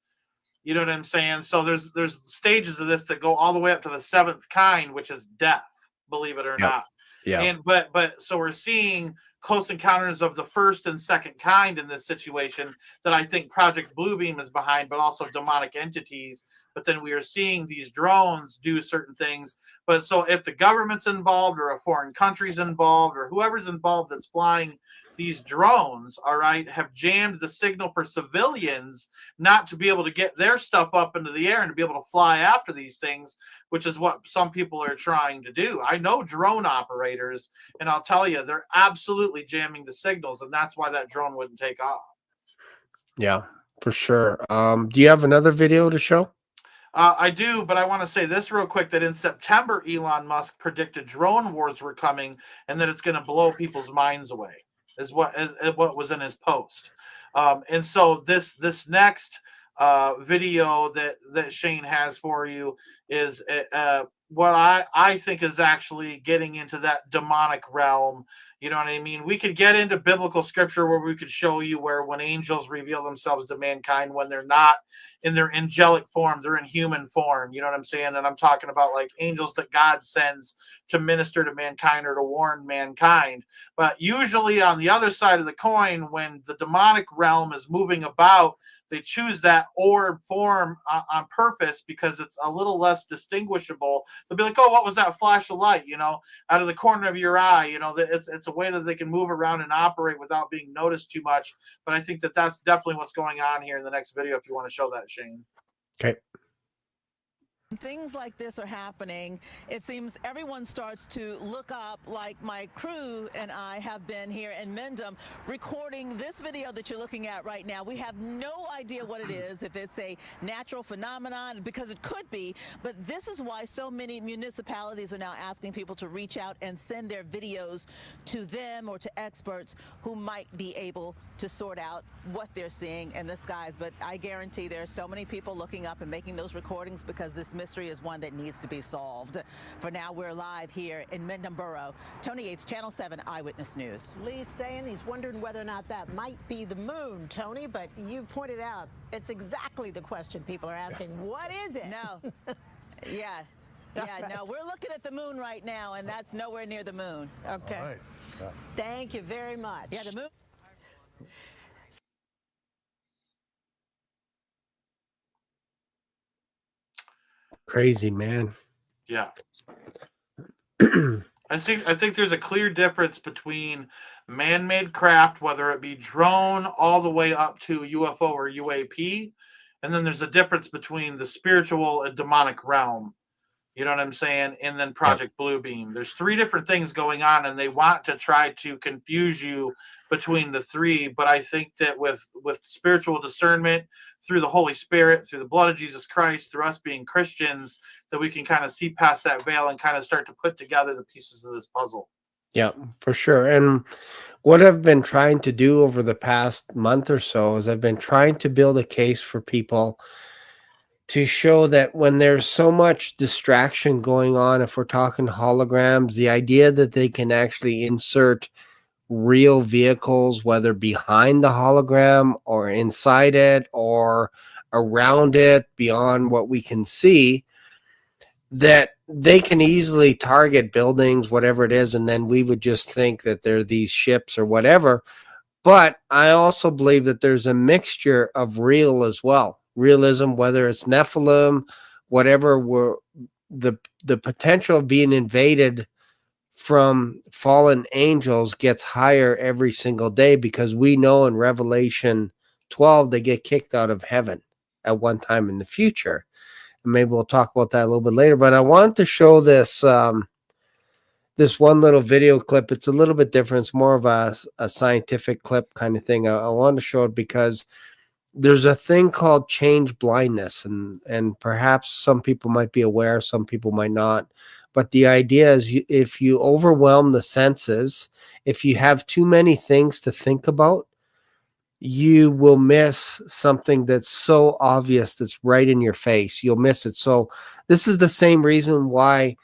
Speaker 7: You know what I'm saying? So there's stages of this that go all the way up to the 7th kind, which is death, believe it or not.
Speaker 1: Yeah.
Speaker 7: And but so we're seeing Close Encounters of the First and Second Kind in this situation that I think Project Bluebeam is behind, but also demonic entities but then we are seeing these drones do certain things. But so if the government's involved or a foreign country's involved or whoever's involved that's flying these drones, all right, have jammed the signal for civilians not to be able to get their stuff up into the air and to be able to fly after these things, which is what some people are trying to do. I know drone operators, and I'll tell you, they're absolutely jamming the signals, and that's why that drone wouldn't take off.
Speaker 1: Yeah, for sure. Do you have another video to show?
Speaker 7: I do, but I want to say this real quick, that in September, Elon Musk predicted drone wars were coming and that it's going to blow people's minds away, is what was in his post. And so this next video that Shane has for you is what I think is actually getting into that demonic realm. You know what I mean? We could get into biblical scripture where we could show you where when angels reveal themselves to mankind, when they're not in their angelic form, they're in human form. You know what I'm saying? And I'm talking about like angels that God sends to minister to mankind or to warn mankind. But usually on the other side of the coin, when the demonic realm is moving about, they choose that orb form on purpose because it's a little less distinguishable. They'll be like, oh, what was that flash of light, you know, out of the corner of your eye? You know, it's a way that they can move around and operate without being noticed too much. But I think that that's definitely what's going on here in the next video, if you want to show that, Shane.
Speaker 1: Okay.
Speaker 15: Things like this are happening. It seems everyone starts to look up, like my crew and I have been here in Mendham recording this video that you're looking at right now. We have no idea what it is, if it's a natural phenomenon, because it could be, but this is why so many municipalities are now asking people to reach out and send their videos to them or to experts who might be able to sort out what they're seeing in the skies. But I guarantee there are so many people looking up and making those recordings because this mystery is one that needs to be solved. For now, we're live here in Mendham Borough. Tony Yates, Channel 7 Eyewitness News.
Speaker 16: Lee's saying he's wondering whether or not that might be the moon, Tony, but you pointed out it's exactly the question people are asking. What is it?
Speaker 15: No. Yeah. Yeah, no, we're looking at the moon right now, and that's nowhere near the moon.
Speaker 16: Okay.
Speaker 6: All right. Yeah.
Speaker 16: Thank you very much.
Speaker 15: Yeah, the moon.
Speaker 1: Crazy, man.
Speaker 7: Yeah. I think there's a clear difference between man-made craft, whether it be drone all the way up to UFO or UAP, and then there's a difference between the spiritual and demonic realm. You know what I'm saying? And then Project Bluebeam. There's three different things going on, and they want to try to confuse you between the three. But I think that with spiritual discernment, through the Holy Spirit, through the blood of Jesus Christ, through us being Christians, that we can kind of see past that veil and kind of start to put together the pieces of this puzzle.
Speaker 1: Yeah, for sure. And what I've been trying to do over the past month or so is I've been trying to build a case for people to show that when there's so much distraction going on, if we're talking holograms, the idea that they can actually insert real vehicles, whether behind the hologram or inside it or around it, beyond what we can see, that they can easily target buildings, whatever it is, and then we would just think that they're these ships or whatever. But I also believe that there's a mixture of real as well. Realism, whether it's Nephilim, whatever, the potential of being invaded from fallen angels gets higher every single day, because we know in Revelation 12 they get kicked out of heaven at one time in the future. And maybe we'll talk about that a little bit later. But I wanted to show this this one little video clip. It's a little bit different. It's more of a scientific clip kind of thing. I wanted to show it because there's a thing called change blindness, and perhaps some people might be aware, some people might not. But the idea is, if you overwhelm the senses, if you have too many things to think about, you will miss something that's so obvious, that's right in your face. You'll miss it. So this is the same reason why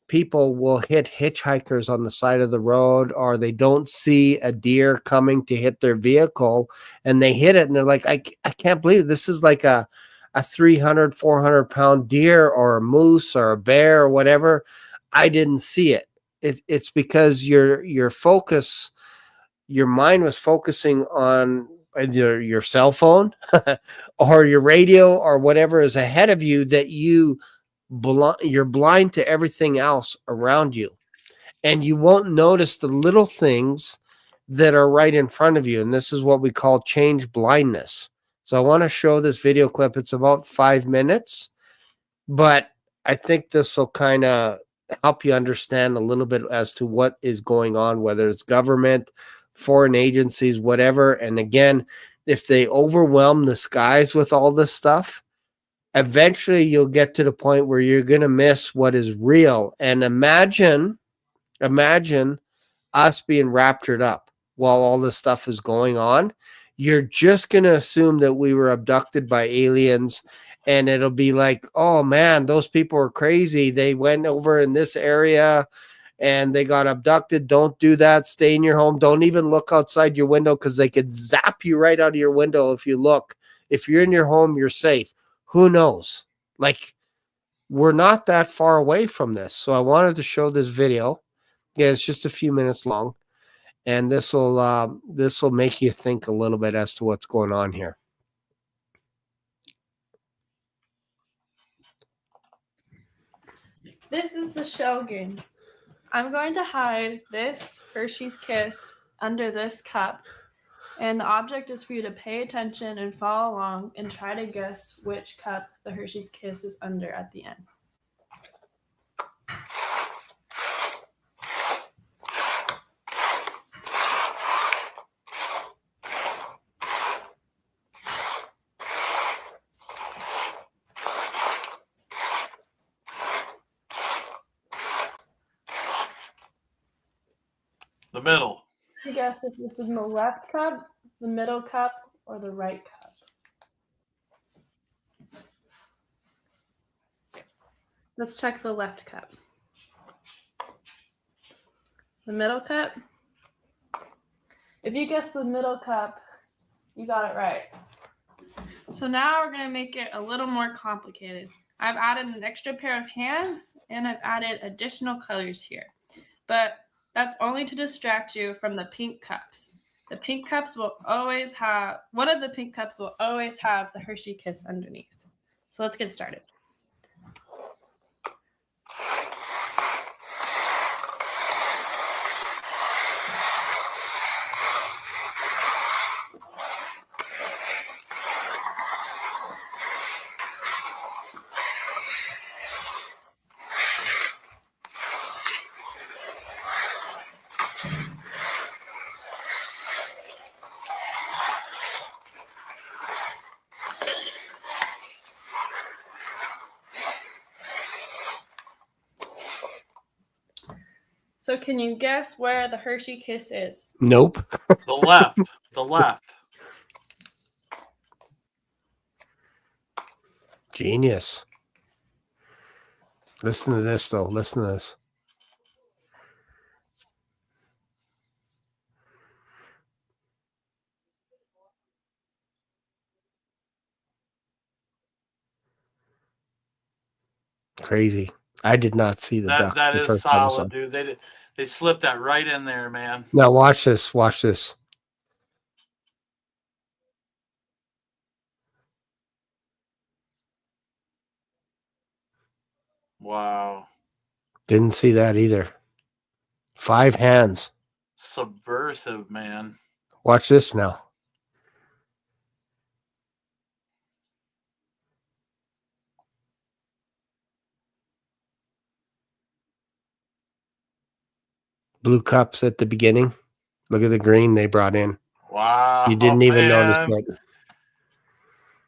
Speaker 1: people will hit hitchhikers on the side of the road, or they don't see a deer coming to hit their vehicle and they hit it and they're like, I can't believe it. This is like a 300, 400 pound deer or a moose or a bear or whatever. I didn't see it. It's because your focus, your mind was focusing on your cell phone or your radio or whatever is ahead of you, that you're blind to everything else around you, and you won't notice the little things that are right in front of you. And this is what we call change blindness. So I want to show this video clip. It's about 5 minutes, but I think this will kind of help you understand a little bit as to what is going on, whether it's government, foreign agencies, whatever. And again, if they overwhelm the skies with all this stuff, eventually you'll get to the point where you're going to miss what is real. And imagine us being raptured up while all this stuff is going on. You're just going to assume that we were abducted by aliens, and it'll be like, oh man, those people are crazy. They went over in this area and they got abducted. Don't do that. Stay in your home. Don't even look outside your window, because they could zap you right out of your window if you look. If you're in your home, you're safe. Who knows? Like, we're not that far away from this. So I wanted to show this video. Yeah, it's just a few minutes long, and this will make you think a little bit as to what's going on here.
Speaker 17: This is the shell game. I'm going to hide this Hershey's Kiss under this cup, and the object is for you to pay attention and follow along and try to guess which cup the Hershey's Kiss is under at the end.
Speaker 7: The middle.
Speaker 17: You guess if it's in the left cup, the middle cup, or the right cup. Let's check the left cup. The middle cup. If you guess the middle cup, you got it right. So now we're going to make it a little more complicated. I've added an extra pair of hands, and I've added additional colors here. But that's only to distract you from the pink cups. The pink cups will always have, one of the pink cups will always have the Hershey Kiss underneath. So let's get started. So can you guess where the Hershey Kiss is?
Speaker 1: Nope.
Speaker 7: The left. The left.
Speaker 1: Genius. Listen to this, though. Listen to this. Crazy. I did not see the duck.
Speaker 7: That
Speaker 1: the
Speaker 7: is
Speaker 1: first
Speaker 7: solid,
Speaker 1: episode.
Speaker 7: dude. They slipped that right in there, man.
Speaker 1: Now watch this. Watch this.
Speaker 7: Wow.
Speaker 1: Didn't see that either. 5 hands.
Speaker 7: Subversive, man.
Speaker 1: Watch this now. Blue cups at the beginning. Look at the green they brought in.
Speaker 7: Wow.
Speaker 1: You didn't even notice
Speaker 7: man.
Speaker 1: that.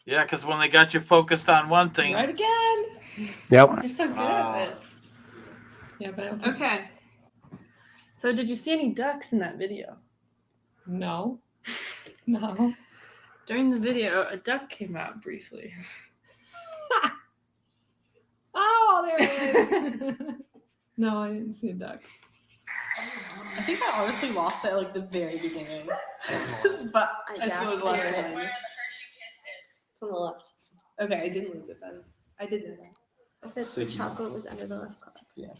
Speaker 7: Yeah, because when they got you focused on one thing.
Speaker 18: Right again.
Speaker 1: Yep.
Speaker 18: You're so good at this. Yeah, but
Speaker 17: Okay. So did you see any ducks in that video?
Speaker 18: No. No.
Speaker 17: During the video, a duck came out briefly.
Speaker 18: Oh, there it is. No, I didn't see a duck. I think I honestly lost it at like the very beginning. But I see what left it.
Speaker 17: Where the Hershey Kiss is.
Speaker 19: It's on the left.
Speaker 18: Okay, I didn't lose it then. I did know that.
Speaker 19: The chocolate was under the left cup.
Speaker 20: Yeah.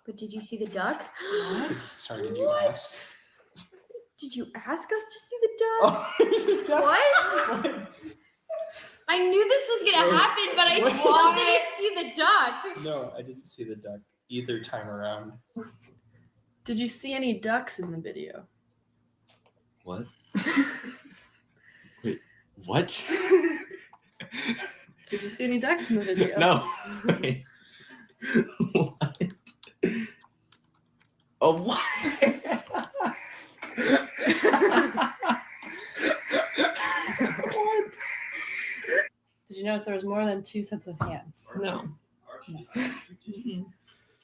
Speaker 19: But did you see the duck?
Speaker 20: What? Sorry, did you
Speaker 19: What?
Speaker 20: ask?
Speaker 19: Did you ask us to see the duck? What? I knew this was gonna happen, but I still didn't see the duck.
Speaker 20: No, I didn't see the duck either time around.
Speaker 18: Did you see any ducks in the video?
Speaker 20: What? Wait, what?
Speaker 18: Did you see any ducks in the video?
Speaker 20: No. Wait. What? Oh, what?
Speaker 18: What? Did you notice there was more than 2 sets of hands?
Speaker 20: No.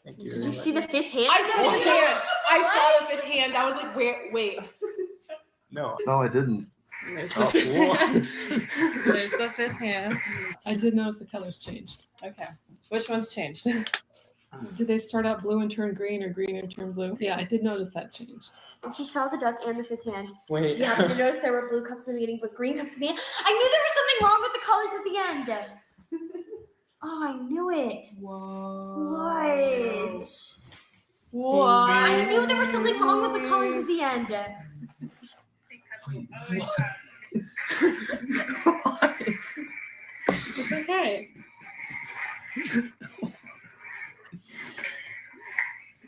Speaker 19: Did you see the 5th hand?
Speaker 18: I saw the 5th hand. I saw the 5th hand. I was like, wait.
Speaker 20: No.
Speaker 21: No, I didn't.
Speaker 18: There's the 5th hand. There's the 5th hand.
Speaker 22: I did notice the colors changed.
Speaker 18: Okay. Which one's changed?
Speaker 22: Did they start out blue and turn green or green and turn blue? Yeah, I did notice that changed.
Speaker 19: He saw the duck and the 5th hand.
Speaker 20: Wait.
Speaker 19: He happened to notice there were blue cups in the beginning, but green cups at the end. I knew there was something wrong with the colors at the end. Oh, I knew it.
Speaker 18: Whoa.
Speaker 19: What? I knew there was something wrong with the colors at the end.
Speaker 18: It's okay.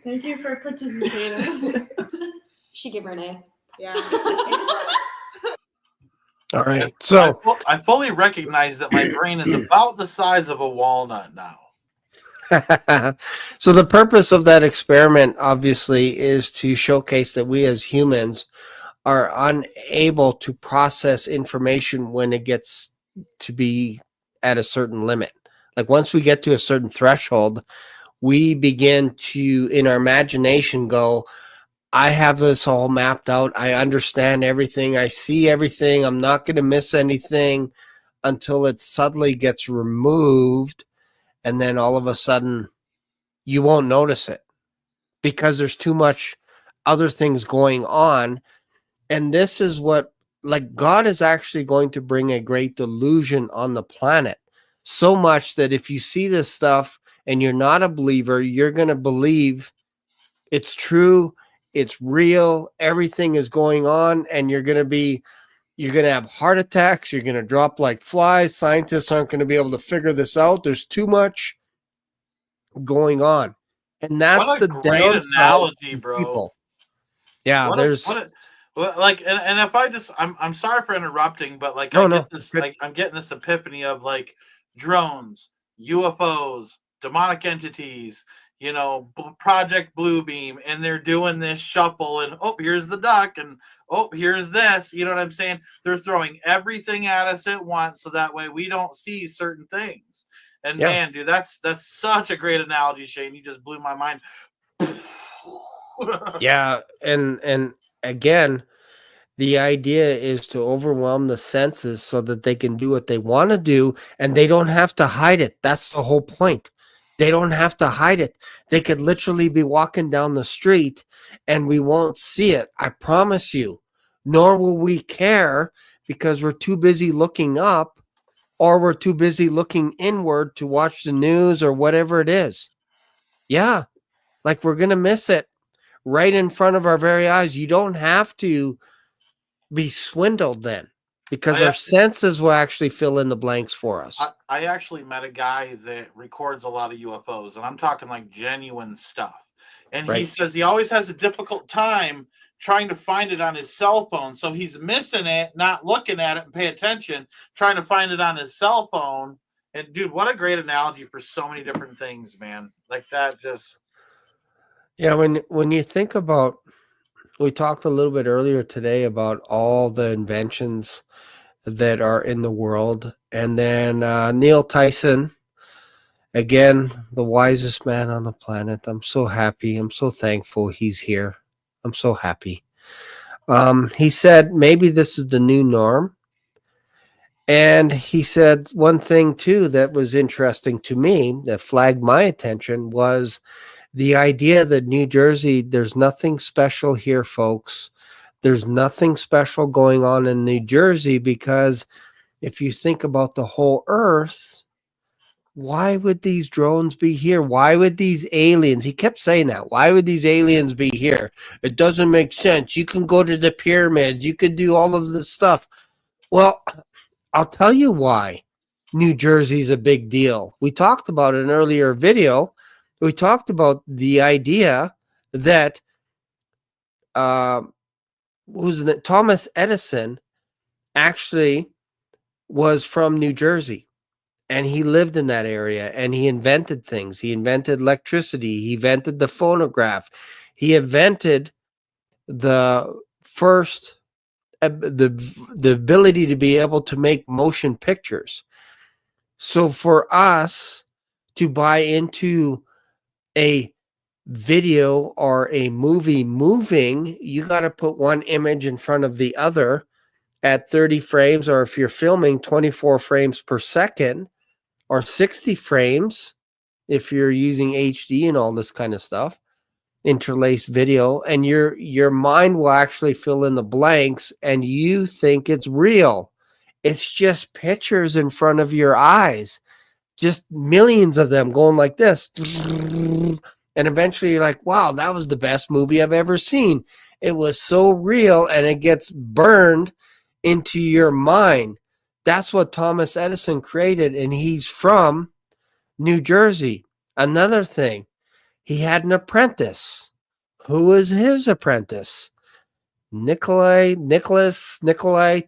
Speaker 18: Thank you for participating.
Speaker 19: She gave her an A.
Speaker 18: Yeah.
Speaker 1: All right. So
Speaker 7: I fully recognize that my brain is about the size of a walnut now.
Speaker 1: so the purpose of that experiment obviously is to showcase that we as humans are unable to process information when it gets to be at a certain limit. Like once we get to a certain threshold, we begin to, in our imagination, go, I have this all mapped out. I understand everything. I see everything. I'm not going to miss anything until it suddenly gets removed. And then all of a sudden, you won't notice it because there's too much other things going on. And this is what, like, God is actually going to bring a great delusion on the planet. So much that if you see this stuff and you're not a believer, you're going to believe it's true, it's real, everything is going on, and you're going to have heart attacks, you're going to drop like flies. Scientists aren't going to be able to figure this out. There's too much going on. And that's the
Speaker 7: great analogy, bro.
Speaker 1: People. Yeah,
Speaker 7: and if I just, I'm sorry for interrupting, but like I'm getting this epiphany of like drones, UFOs, demonic entities, Project Bluebeam, and they're doing this shuffle, and oh, here's the duck, and oh, here's this. You know what I'm saying? They're throwing everything at us at once, so that way we don't see certain things. And man, dude, that's such a great analogy, Shane. You just blew my mind.
Speaker 1: Yeah, and again, the idea is to overwhelm the senses so that they can do what they want to do, and they don't have to hide it. That's the whole point. They don't have to hide it. They could literally be walking down the street and we won't see it. I promise you. Nor will we care because we're too busy looking up or we're too busy looking inward to watch the news or whatever it is. Yeah. Like we're going to miss it right in front of our very eyes. You don't have to be swindled then. Because our senses will actually fill in the blanks for us.
Speaker 7: I actually met a guy that records a lot of UFOs, and I'm talking like genuine stuff. And he says he always has a difficult time trying to find it on his cell phone. So he's missing it, not looking at it and pay attention, trying to find it on his cell phone. And dude, what a great analogy for so many different things, man. Like that just.
Speaker 1: Yeah, when you think about, we talked a little bit earlier today about all the inventions that are in the world. And then Neil Tyson, again, the wisest man on the planet. I'm so happy. I'm so thankful he's here. I'm so happy. He said, maybe this is the new norm. And he said one thing, too, that was interesting to me that flagged my attention was the idea that New Jersey, there's nothing special here, folks. There's nothing special going on in New Jersey because if you think about the whole earth, why would these drones be here? Why would these aliens? He kept saying that. Why would these aliens be here? It doesn't make sense. You can go to the pyramids. You could do all of this stuff. Well, I'll tell you why New Jersey's a big deal. We talked about an earlier video. We talked about the idea that Thomas Edison actually was from New Jersey. And he lived in that area, and he invented things. He invented electricity. He invented the phonograph. He invented the first the ability to be able to make motion pictures. So for us to buy into a video or a movie moving, you got to put one image in front of the other at 30 frames, or if you're filming, 24 frames per second, or 60 frames if you're using HD and all this kind of stuff, interlaced video, and your mind will actually fill in the blanks and you think it's real. It's just pictures in front of your eyes, just millions of them going like this. And eventually you're like, wow, that was the best movie I've ever seen. It was so real, and it gets burned into your mind. That's what Thomas Edison created, and he's from New Jersey. Another thing, he had an apprentice. Who was his apprentice? Nikolai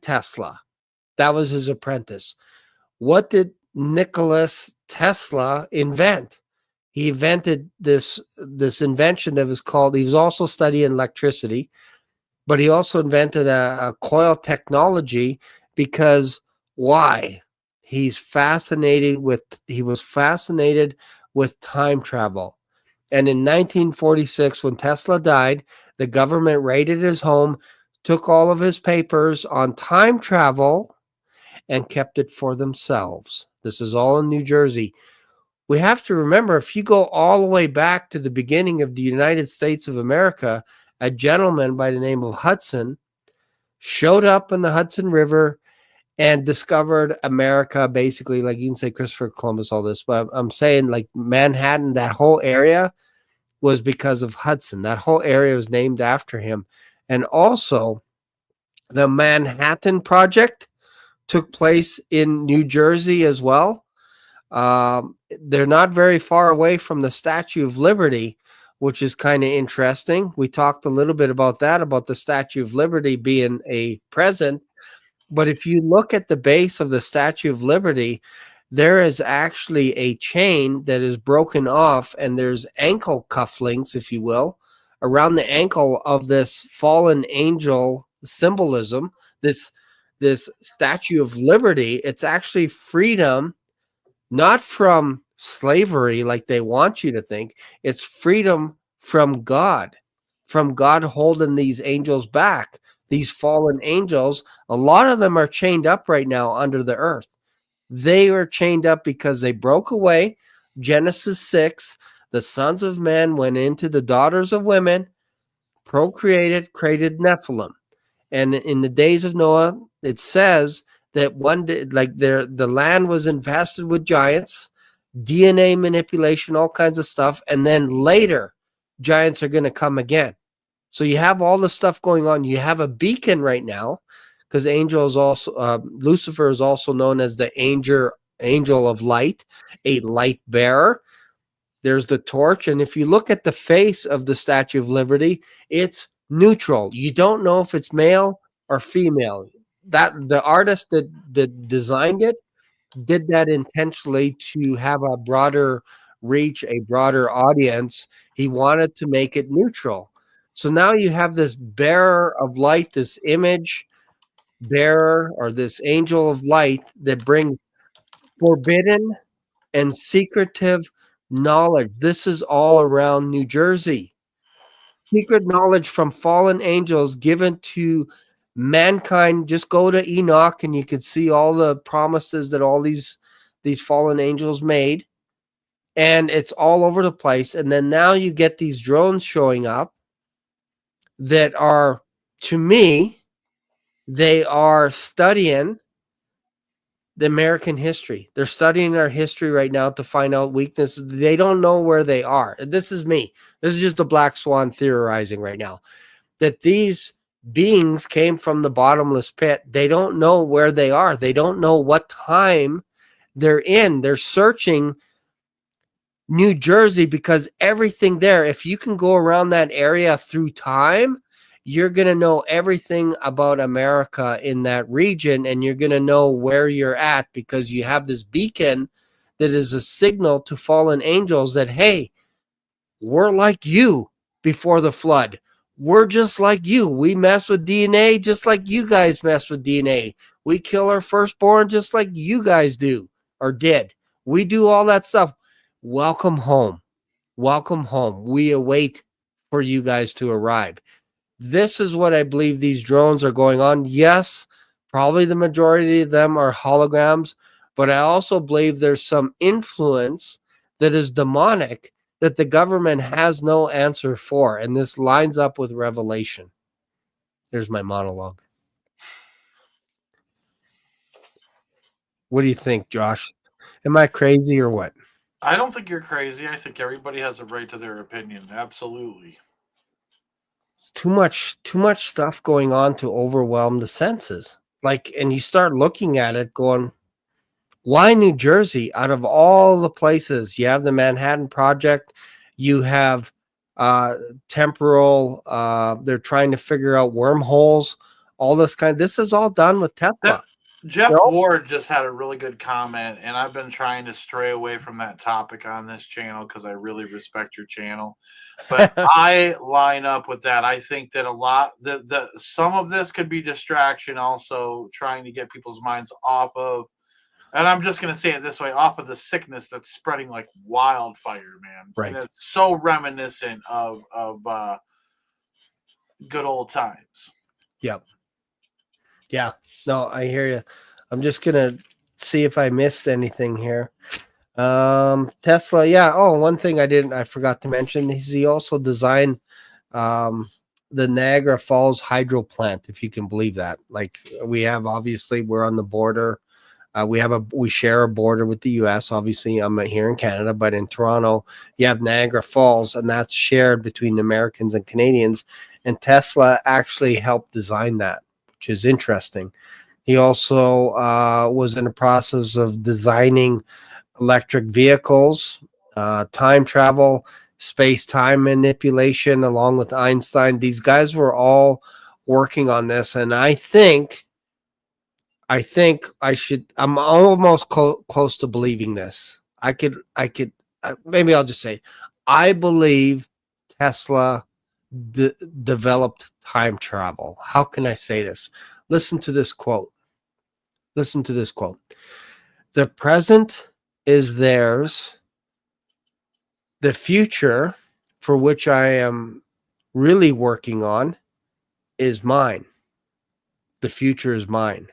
Speaker 1: Tesla. That was his apprentice. What did Nicholas Tesla invent? He invented this invention that was called, he was also studying electricity, but he also invented a coil technology because why? He was fascinated with time travel. And in 1946, when Tesla died, the government raided his home, took all of his papers on time travel, and kept it for themselves. This is all in New Jersey. We have to remember, if you go all the way back to the beginning of the United States of America, a gentleman by the name of Hudson showed up in the Hudson River and discovered America, basically. Like, you can say Christopher Columbus, all this, but I'm saying like Manhattan, that whole area was because of Hudson. That whole area was named after him. And also the Manhattan Project took place in New Jersey as well. They're not very far away from the Statue of Liberty, which is kind of interesting. We talked a little bit about that, about the Statue of Liberty being a present. But if you look at the base of the Statue of Liberty, there is actually a chain that is broken off, and there's ankle cufflinks, if you will, around the ankle of this fallen angel symbolism, this Statue of Liberty. It's actually freedom, not from slavery like they want you to think. It's freedom from God holding these angels back. These fallen angels, a lot of them are chained up right now under the earth. They are chained up because they broke away. Genesis 6, the sons of men went into the daughters of women, procreated, created Nephilim. And in the days of Noah, it says that one day, like the land was infested with giants, DNA manipulation, all kinds of stuff. And then later, giants are going to come again. So you have all this stuff going on. You have a beacon right now, because angel is also Lucifer is also known as the angel of light, a light bearer. There's the torch, and if you look at the face of the Statue of Liberty, it's neutral. You don't know if it's male or female. That the artist that designed it did that intentionally to have a broader reach, a broader audience. He wanted to make it neutral. So now you have this bearer of light, this image bearer, or this angel of light that brings forbidden and secretive knowledge. This is all around New Jersey. Secret knowledge from fallen angels given to mankind. Just go to Enoch and you can see all the promises that all these fallen angels made. And it's all over the place. And then now you get these drones showing up that are, to me, they are studying the American history. They're studying our history right now to find out weaknesses. They don't know where they are. This is me. This is just a black swan theorizing right now. That these beings came from the bottomless pit. They don't know where they are. They don't know what time they're in. They're searching New Jersey because everything there, if you can go around that area through time, you're going to know everything about America in that region, and you're going to know where you're at because you have this beacon that is a signal to fallen angels that, hey, we're like you before the flood. We're just like you. We mess with DNA just like you guys mess with DNA. We kill our firstborn just like you guys do or did. We do all that stuff. Welcome home. Welcome home. We await for you guys to arrive. This is what I believe these drones are going on. Yes, probably the majority of them are holograms, but I also believe there's some influence that is demonic that the government has no answer for. And this lines up with Revelation. Here's my monologue. What do you think, Josh? Am I crazy or what?
Speaker 7: I don't think you're crazy. I think everybody has a right to their opinion. Absolutely.
Speaker 1: It's too much stuff going on to overwhelm the senses. Like, and you start looking at it going, why New Jersey? Out of all the places, you have the Manhattan Project, you have temporal, they're trying to figure out wormholes, all this this is all done with Tesla.
Speaker 7: Jeff Ward just had a really good comment, and I've been trying to stray away from that topic on this channel because I really respect your channel. But I line up with that. I think that some of this could be distraction, also trying to get people's minds off of, and I'm just going to say it this way, off of the sickness that's spreading like wildfire, man.
Speaker 1: Right.
Speaker 7: And it's so reminiscent of good old times.
Speaker 1: Yep. Yeah. No, I hear you. I'm just gonna see if I missed anything here. Tesla, yeah. Oh, one thing I forgot to mention is he also designed the Niagara Falls hydro plant, if you can believe that. Like we have, obviously, we're on the border. We share a border with the U.S. Obviously, I'm here in Canada, but in Toronto, you have Niagara Falls, and that's shared between Americans and Canadians. And Tesla actually helped design that, which is interesting. He also was in the process of designing electric vehicles, time travel, space-time manipulation, along with Einstein. These guys were all working on this, and I'm almost close to believing this. Maybe I'll just say, I believe Tesla developed time travel. How can I say this? Listen to this quote. Listen to this quote. The present is theirs. The future, for which I am really working on, is mine. The future is mine.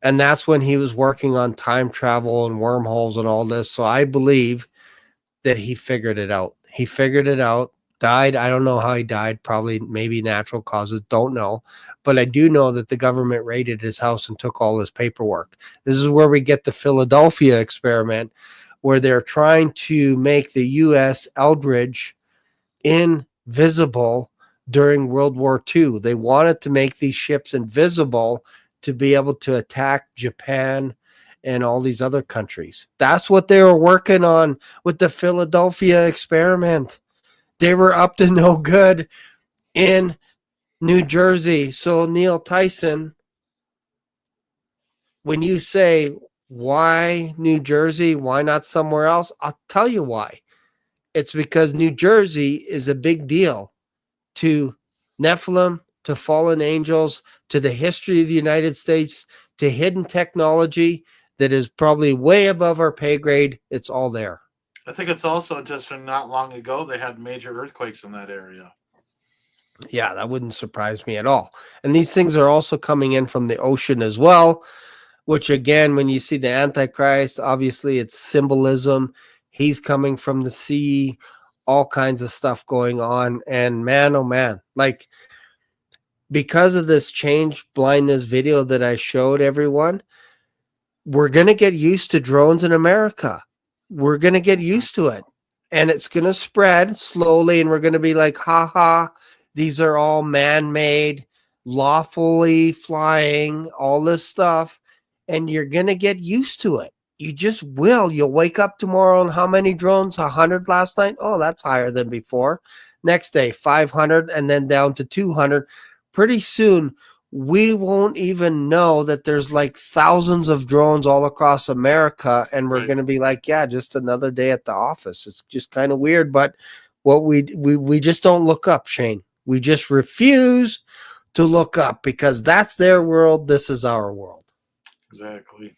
Speaker 1: And that's when he was working on time travel and wormholes and all this. So I believe that he figured it out. He figured it out. Died. I don't know how he died. Probably, maybe natural causes. Don't know. But I do know that the government raided his house and took all his paperwork. This is where we get the Philadelphia experiment, where they're trying to make the U.S. Eldridge invisible during World War II. They wanted to make these ships invisible to be able to attack Japan and all these other countries. That's what they were working on with the Philadelphia experiment. They were up to no good in New Jersey. So Neil Tyson, when you say, why New Jersey? Why not somewhere else? I'll tell you why. It's because New Jersey is a big deal to Nephilim, to fallen angels, to the history of the United States, to hidden technology that is probably way above our pay grade. It's all there.
Speaker 7: I think it's also just from not long ago, they had major earthquakes in that area.
Speaker 1: Yeah, that wouldn't surprise me at all. And these things are also coming in from the ocean as well, which again, when you see the Antichrist, obviously it's symbolism. He's coming from the sea, all kinds of stuff going on. And man, oh man, like because of this change blindness video that I showed everyone, we're going to get used to drones in America. We're going to get used to it. And it's going to spread slowly. And we're going to be like, ha, these are all man-made, lawfully flying, all this stuff. And you're going to get used to it. You just will. You'll wake up tomorrow and how many drones? 100 last night? Oh, that's higher than before. Next day, 500, and then down to 200. Pretty soon, we won't even know that there's like thousands of drones all across America, and we're going to be like, yeah, just another day at the office. It's just kind of weird, but what we just don't look up, Shane. We just refuse to look up because that's their world. This is our world.
Speaker 7: Exactly.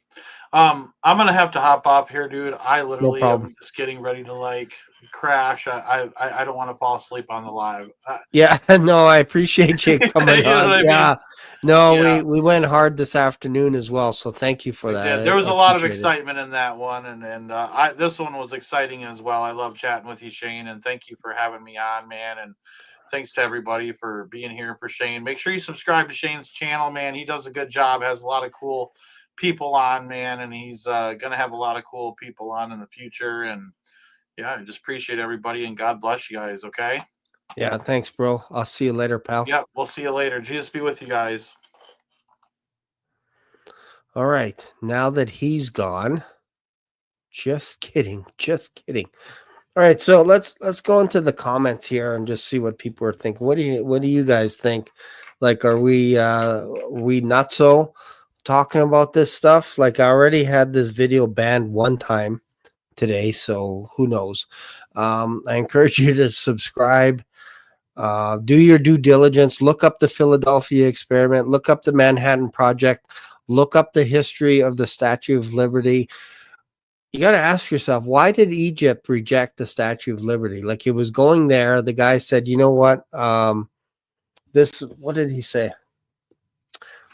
Speaker 7: I'm gonna have to hop off here, dude. I literally am just getting ready to like crash. I don't want to fall asleep on the live.
Speaker 1: Yeah, no, I appreciate you coming
Speaker 7: You know
Speaker 1: on.
Speaker 7: what I
Speaker 1: Yeah,
Speaker 7: mean?
Speaker 1: no,
Speaker 7: Yeah.
Speaker 1: we went hard this afternoon as well, so thank you for that.
Speaker 7: Yeah, there was a lot of
Speaker 1: appreciate it.
Speaker 7: excitement in that one, and this one was exciting as well. I love chatting with you, Shane, and thank you for having me on, man. And thanks to everybody for being here for Shane. Make sure you subscribe to Shane's channel, man. He does a good job. Has a lot of cool people on, man, and he's gonna have a lot of cool people on in the future. And yeah, I just appreciate everybody, and God bless you guys. Okay.
Speaker 1: Yeah, thanks, bro. I'll see you later, pal.
Speaker 7: Yep, we'll see you later. Jesus be with you guys.
Speaker 1: All right, now that he's gone, just kidding. All right, so let's go into the comments here and just see what people are thinking. What do you guys think? Like, are we nutso talking about this stuff? Like, I already had this video banned one time today, so who knows? I encourage you to subscribe. Do your due diligence. Look up the Philadelphia experiment. Look up the Manhattan Project. Look up the history of the Statue of Liberty. You got to ask yourself, why did Egypt reject the Statue of Liberty? Like, it was going there. The guy said, you know what? What did he say?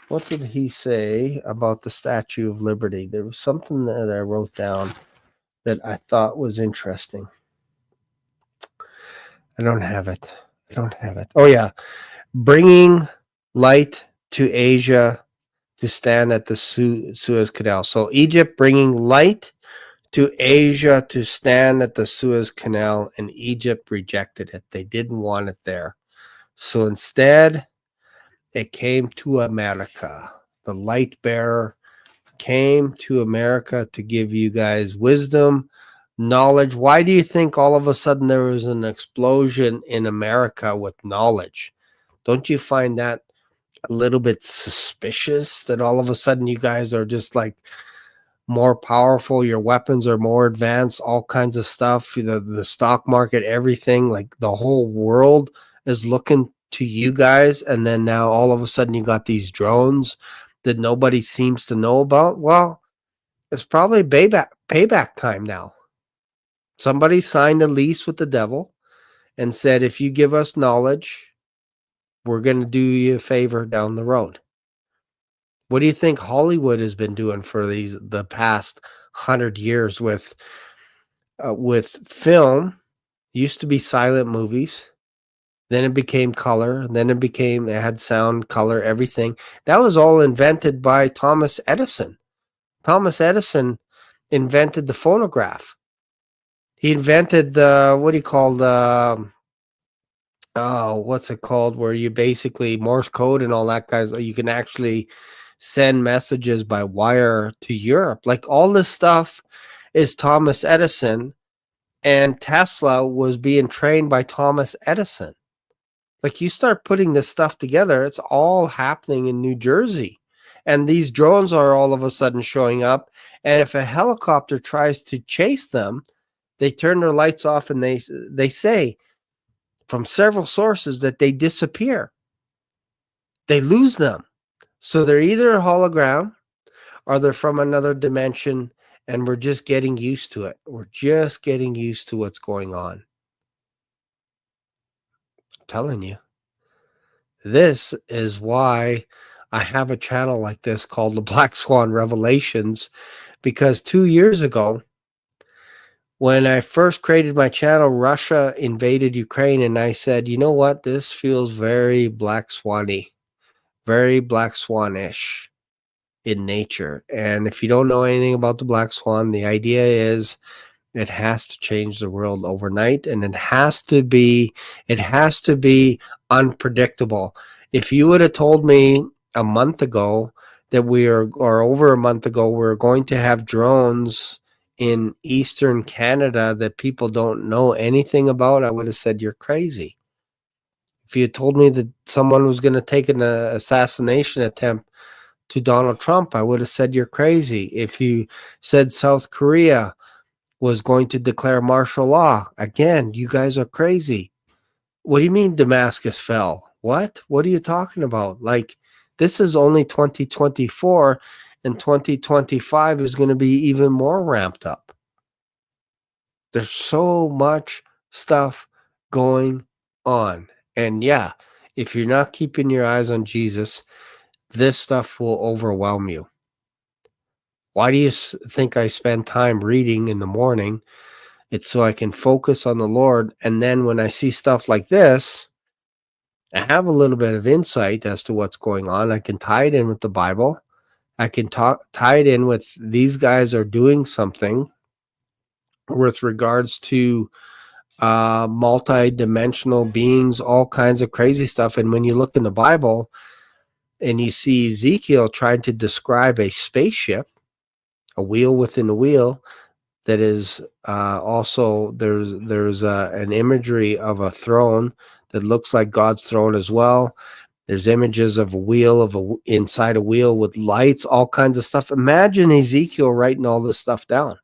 Speaker 1: What did he say about the Statue of Liberty? There was something that I wrote down that I thought was interesting. I don't have it. Oh, yeah. Bringing light to Asia to stand at the Suez Canal. So Egypt bringing light to Asia to stand at the Suez Canal, and Egypt rejected it. They didn't want it there. So instead, it came to America. The light bearer came to America to give you guys wisdom, knowledge. Why do you think all of a sudden there was an explosion in America with knowledge? Don't you find that a little bit suspicious that all of a sudden you guys are just like more powerful, your weapons are more advanced, all kinds of stuff, the stock market, everything, like the whole world is looking to you guys, and then now all of a sudden you got these drones that nobody seems to know about? Well, it's probably payback time now. Somebody signed a lease with the devil and said, if you give us knowledge, we're going to do you a favor down the road. What do you think Hollywood has been doing for the past 100 years with film? It used to be silent movies. Then it became color. Then it had sound, color, everything. That was all invented by Thomas Edison. Thomas Edison invented the phonograph. He invented what's it called? Where you basically Morse code and all that guys. You can actually send messages by wire to Europe. Like, all this stuff is Thomas Edison, and Tesla was being trained by Thomas Edison. Like, you start putting this stuff together, it's all happening in New Jersey. And these drones are all of a sudden showing up. And if a helicopter tries to chase them, they turn their lights off, and they say from several sources that they disappear. They lose them. So they're either a hologram or they're from another dimension, and we're just getting used to it. We're just getting used to what's going on. I'm telling you. This is why I have a channel like this called the Black Swan Revelations, because 2 years ago, when I first created my channel, Russia invaded Ukraine, and I said, you know what? This feels very Black Swan-y, very Black Swan-ish. in nature. And if you don't know anything about the black swan, the idea is it has to change the world overnight, and it has to be unpredictable. If you would have told me a month ago that or over a month ago, we're going to have drones in Eastern Canada that people don't know anything about, I would have said you're crazy. If you had told me that someone was going to take an assassination attempt to Donald Trump, I would have said you're crazy. If you said South Korea was going to declare martial law, again, you guys are crazy. What do you mean Damascus fell? What are you talking about? Like, this is only 2024, and 2025 is going to be even more ramped up. There's so much stuff going on. And yeah, if you're not keeping your eyes on Jesus, this stuff will overwhelm you. Why do you think I spend time reading in the morning? It's so I can focus on the Lord. And then when I see stuff like this, I have a little bit of insight as to what's going on. I can tie it in with the Bible. I can tie it in with these guys are doing something with regards to multi-dimensional beings, all kinds of crazy stuff. And when you look in the Bible and you see Ezekiel trying to describe a spaceship, a wheel within a wheel, that is also there's an imagery of a throne that looks like God's throne as well. There's images of a wheel inside a wheel with lights, all kinds of stuff. Imagine Ezekiel writing all this stuff down.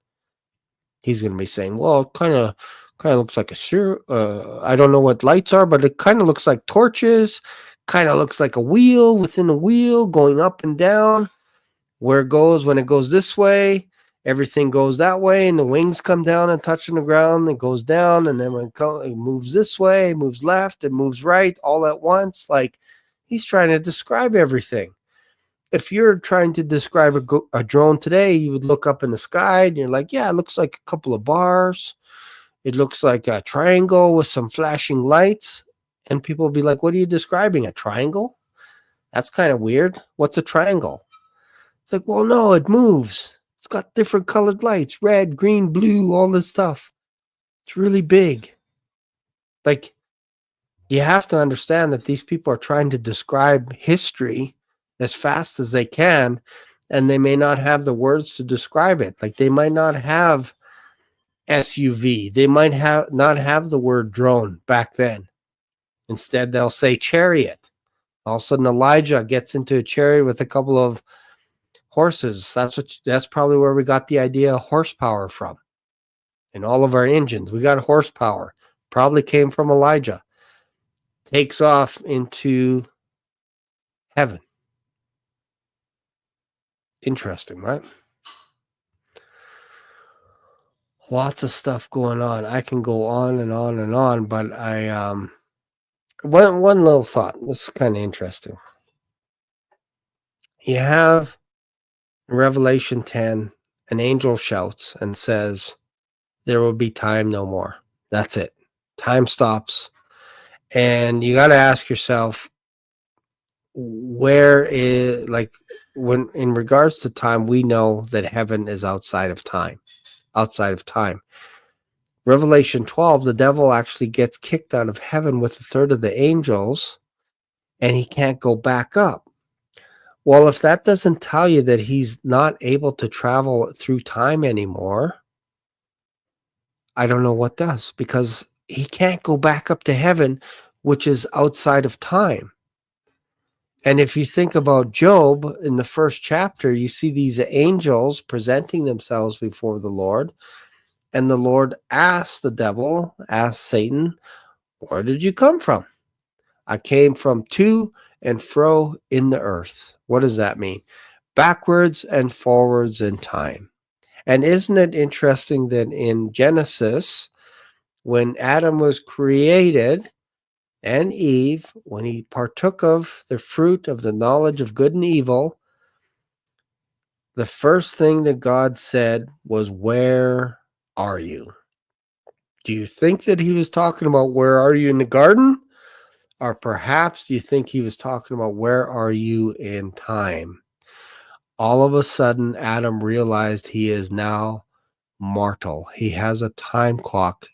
Speaker 1: He's going to be saying, well, it kind of looks like I don't know what lights are, but it kind of looks like torches, kind of looks like a wheel within a wheel going up and down. Where it goes, when it goes this way, everything goes that way, and the wings come down and touch on the ground, it goes down, and then when it moves this way, it moves left, it moves right, all at once. Like, he's trying to describe everything. If you're trying to describe a drone today, you would look up in the sky, and you're like, yeah, it looks like a couple of bars. It looks like a triangle with some flashing lights. And people will be like, what are you describing, a triangle? That's kind of weird. What's a triangle? It's like, well, no, it moves. It's got different colored lights, red, green, blue, all this stuff. It's really big. Like, you have to understand that these people are trying to describe history as fast as they can, and they may not have the words to describe it. Like, they might not have SUV. They might not have the word drone back then. Instead, they'll say chariot. All of a sudden, Elijah gets into a chariot with a couple of horses. That's probably where we got the idea of horsepower from. In all of our engines, we got horsepower. Probably came from Elijah. Takes off into heaven. Interesting, right? Lots of stuff going on. I can go on and on and on, but one little thought. This is kind of interesting. You have Revelation 10, an angel shouts and says, there will be time no more. That's it. Time stops. And you got to ask yourself, where is, like, when in regards to time, we know that heaven is outside of time. Revelation 12, the devil actually gets kicked out of heaven with a third of the angels, and he can't go back up. Well, if that doesn't tell you that he's not able to travel through time anymore, I don't know what does, because he can't go back up to heaven, which is outside of time. And if you think about Job in the first chapter, you see these angels presenting themselves before the Lord. And the Lord asked Satan, where did you come from? I came from to and fro in the earth. What does that mean? Backwards and forwards in time. And isn't it interesting that in Genesis, when Adam was created, and Eve, when he partook of the fruit of the knowledge of good and evil, the first thing that God said was, where are you? Do you think that he was talking about where are you in the garden? Or perhaps you think he was talking about where are you in time? all of a sudden Adam realized he is now mortal. He has a time clock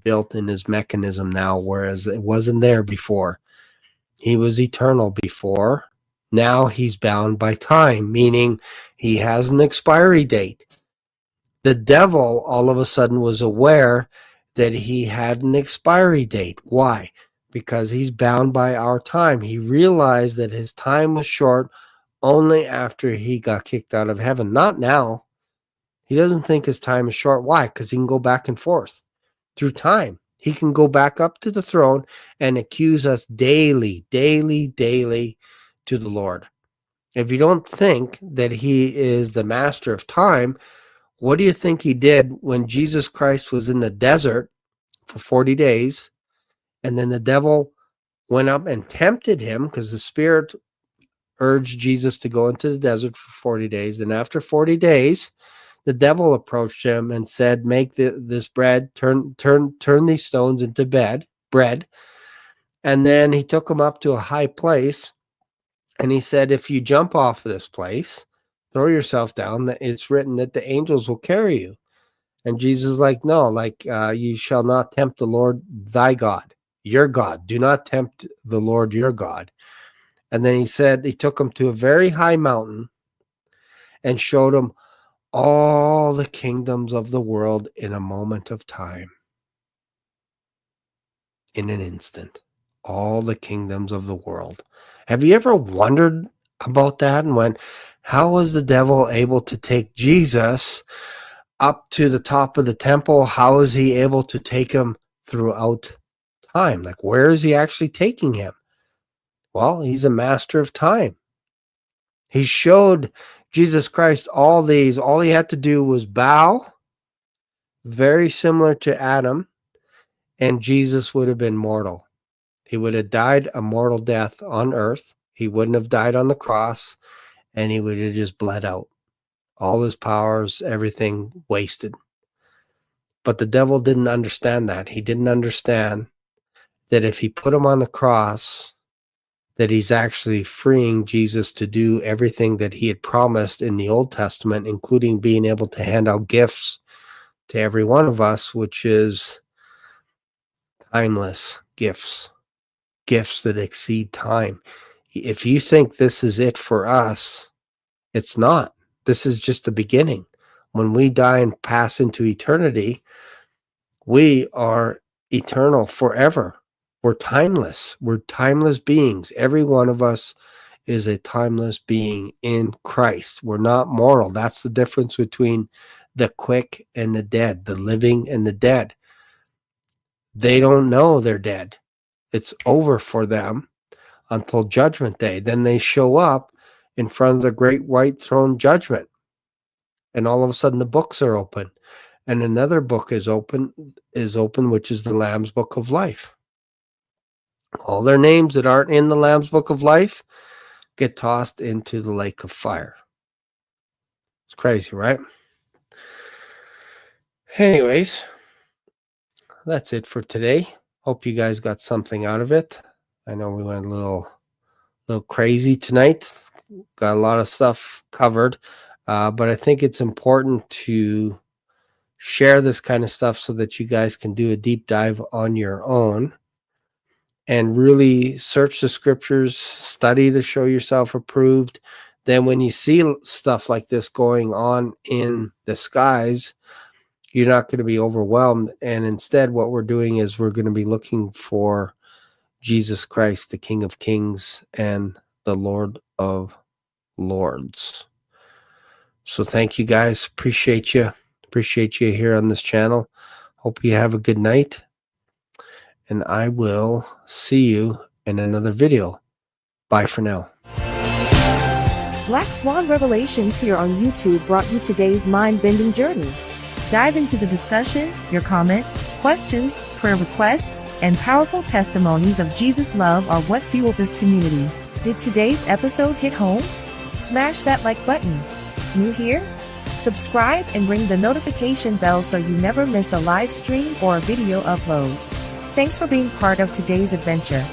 Speaker 1: built in his mechanism now, whereas it wasn't there before. He was eternal before. Now he's bound by time, meaning he has an expiry date. The devil all of a sudden was aware that he had an expiry date. Why? Because he's bound by our time. He realized that his time was short only after he got kicked out of heaven, not now. He doesn't think his time is short. Why? Because he can go back and forth through time. He can go back up to the throne and accuse us daily to the Lord. If you don't think that he is the master of time, what do you think he did when Jesus Christ was in the desert for 40 days? And then the devil went up and tempted him, because the Spirit urged Jesus to go into the desert for 40 days. And after 40 days, the devil approached him and said, make this bread, turn these stones into bread. And then he took him up to a high place. And he said, if you jump off this place, throw yourself down, that it's written that the angels will carry you. And Jesus is like, no, you shall not tempt the Lord thy God, your God. Do not tempt the Lord your God. And then he said, he took him to a very high mountain and showed him all the kingdoms of the world in a moment of time. In an instant. All the kingdoms of the world. Have you ever wondered about that and went, how was the devil able to take Jesus up to the top of the temple? How is he able to take him throughout time? Like, where is he actually taking him? Well, he's a master of time. He showed Jesus Christ all these. All he had to do was bow, very similar to Adam, and Jesus would have been mortal. He would have died a mortal death on earth. He wouldn't have died on the cross, and he would have just bled out. All his powers, everything wasted. But the devil didn't understand that. He didn't understand that if he put him on the cross, that he's actually freeing Jesus to do everything that he had promised in the Old Testament, including being able to hand out gifts to every one of us, which is timeless gifts. Gifts that exceed time. If you think this is it for us, it's not. This is just the beginning. When we die and pass into eternity, we are eternal forever. We're timeless. We're timeless beings. Every one of us is a timeless being in Christ. We're not mortal. That's the difference between the quick and the dead, the living and the dead. They don't know they're dead. It's over for them until Judgment Day. Then they show up in front of the great white throne judgment. And all of a sudden the books are open. And another book is open, which is the Lamb's Book of Life. All their names that aren't in the Lamb's Book of Life get tossed into the lake of fire. It's crazy, right? Anyways, that's it for today. Hope you guys got something out of it. I know we went a little crazy tonight. Got a lot of stuff covered. But I think it's important to share this kind of stuff so that you guys can do a deep dive on your own and really search the scriptures, study to show yourself approved. Then when you see stuff like this going on in the skies, you're not going to be overwhelmed. And instead, what we're doing is we're going to be looking for Jesus Christ, the King of Kings and the Lord of Lords. So thank you guys. Appreciate you. Appreciate you here on this channel. Hope you have a good night. And I will see you in another video. Bye for now.
Speaker 3: Black Swan Revelations here on YouTube brought you today's mind-bending journey. Dive into the discussion, your comments, questions, prayer requests, and powerful testimonies of Jesus' love are what fuel this community. Did today's episode hit home? Smash that like button. New here? Subscribe and ring the notification bell so you never miss a live stream or a video upload. Thanks for being part of today's adventure.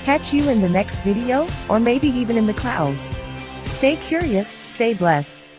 Speaker 3: Catch you in the next video, or maybe even in the clouds. Stay curious, stay blessed.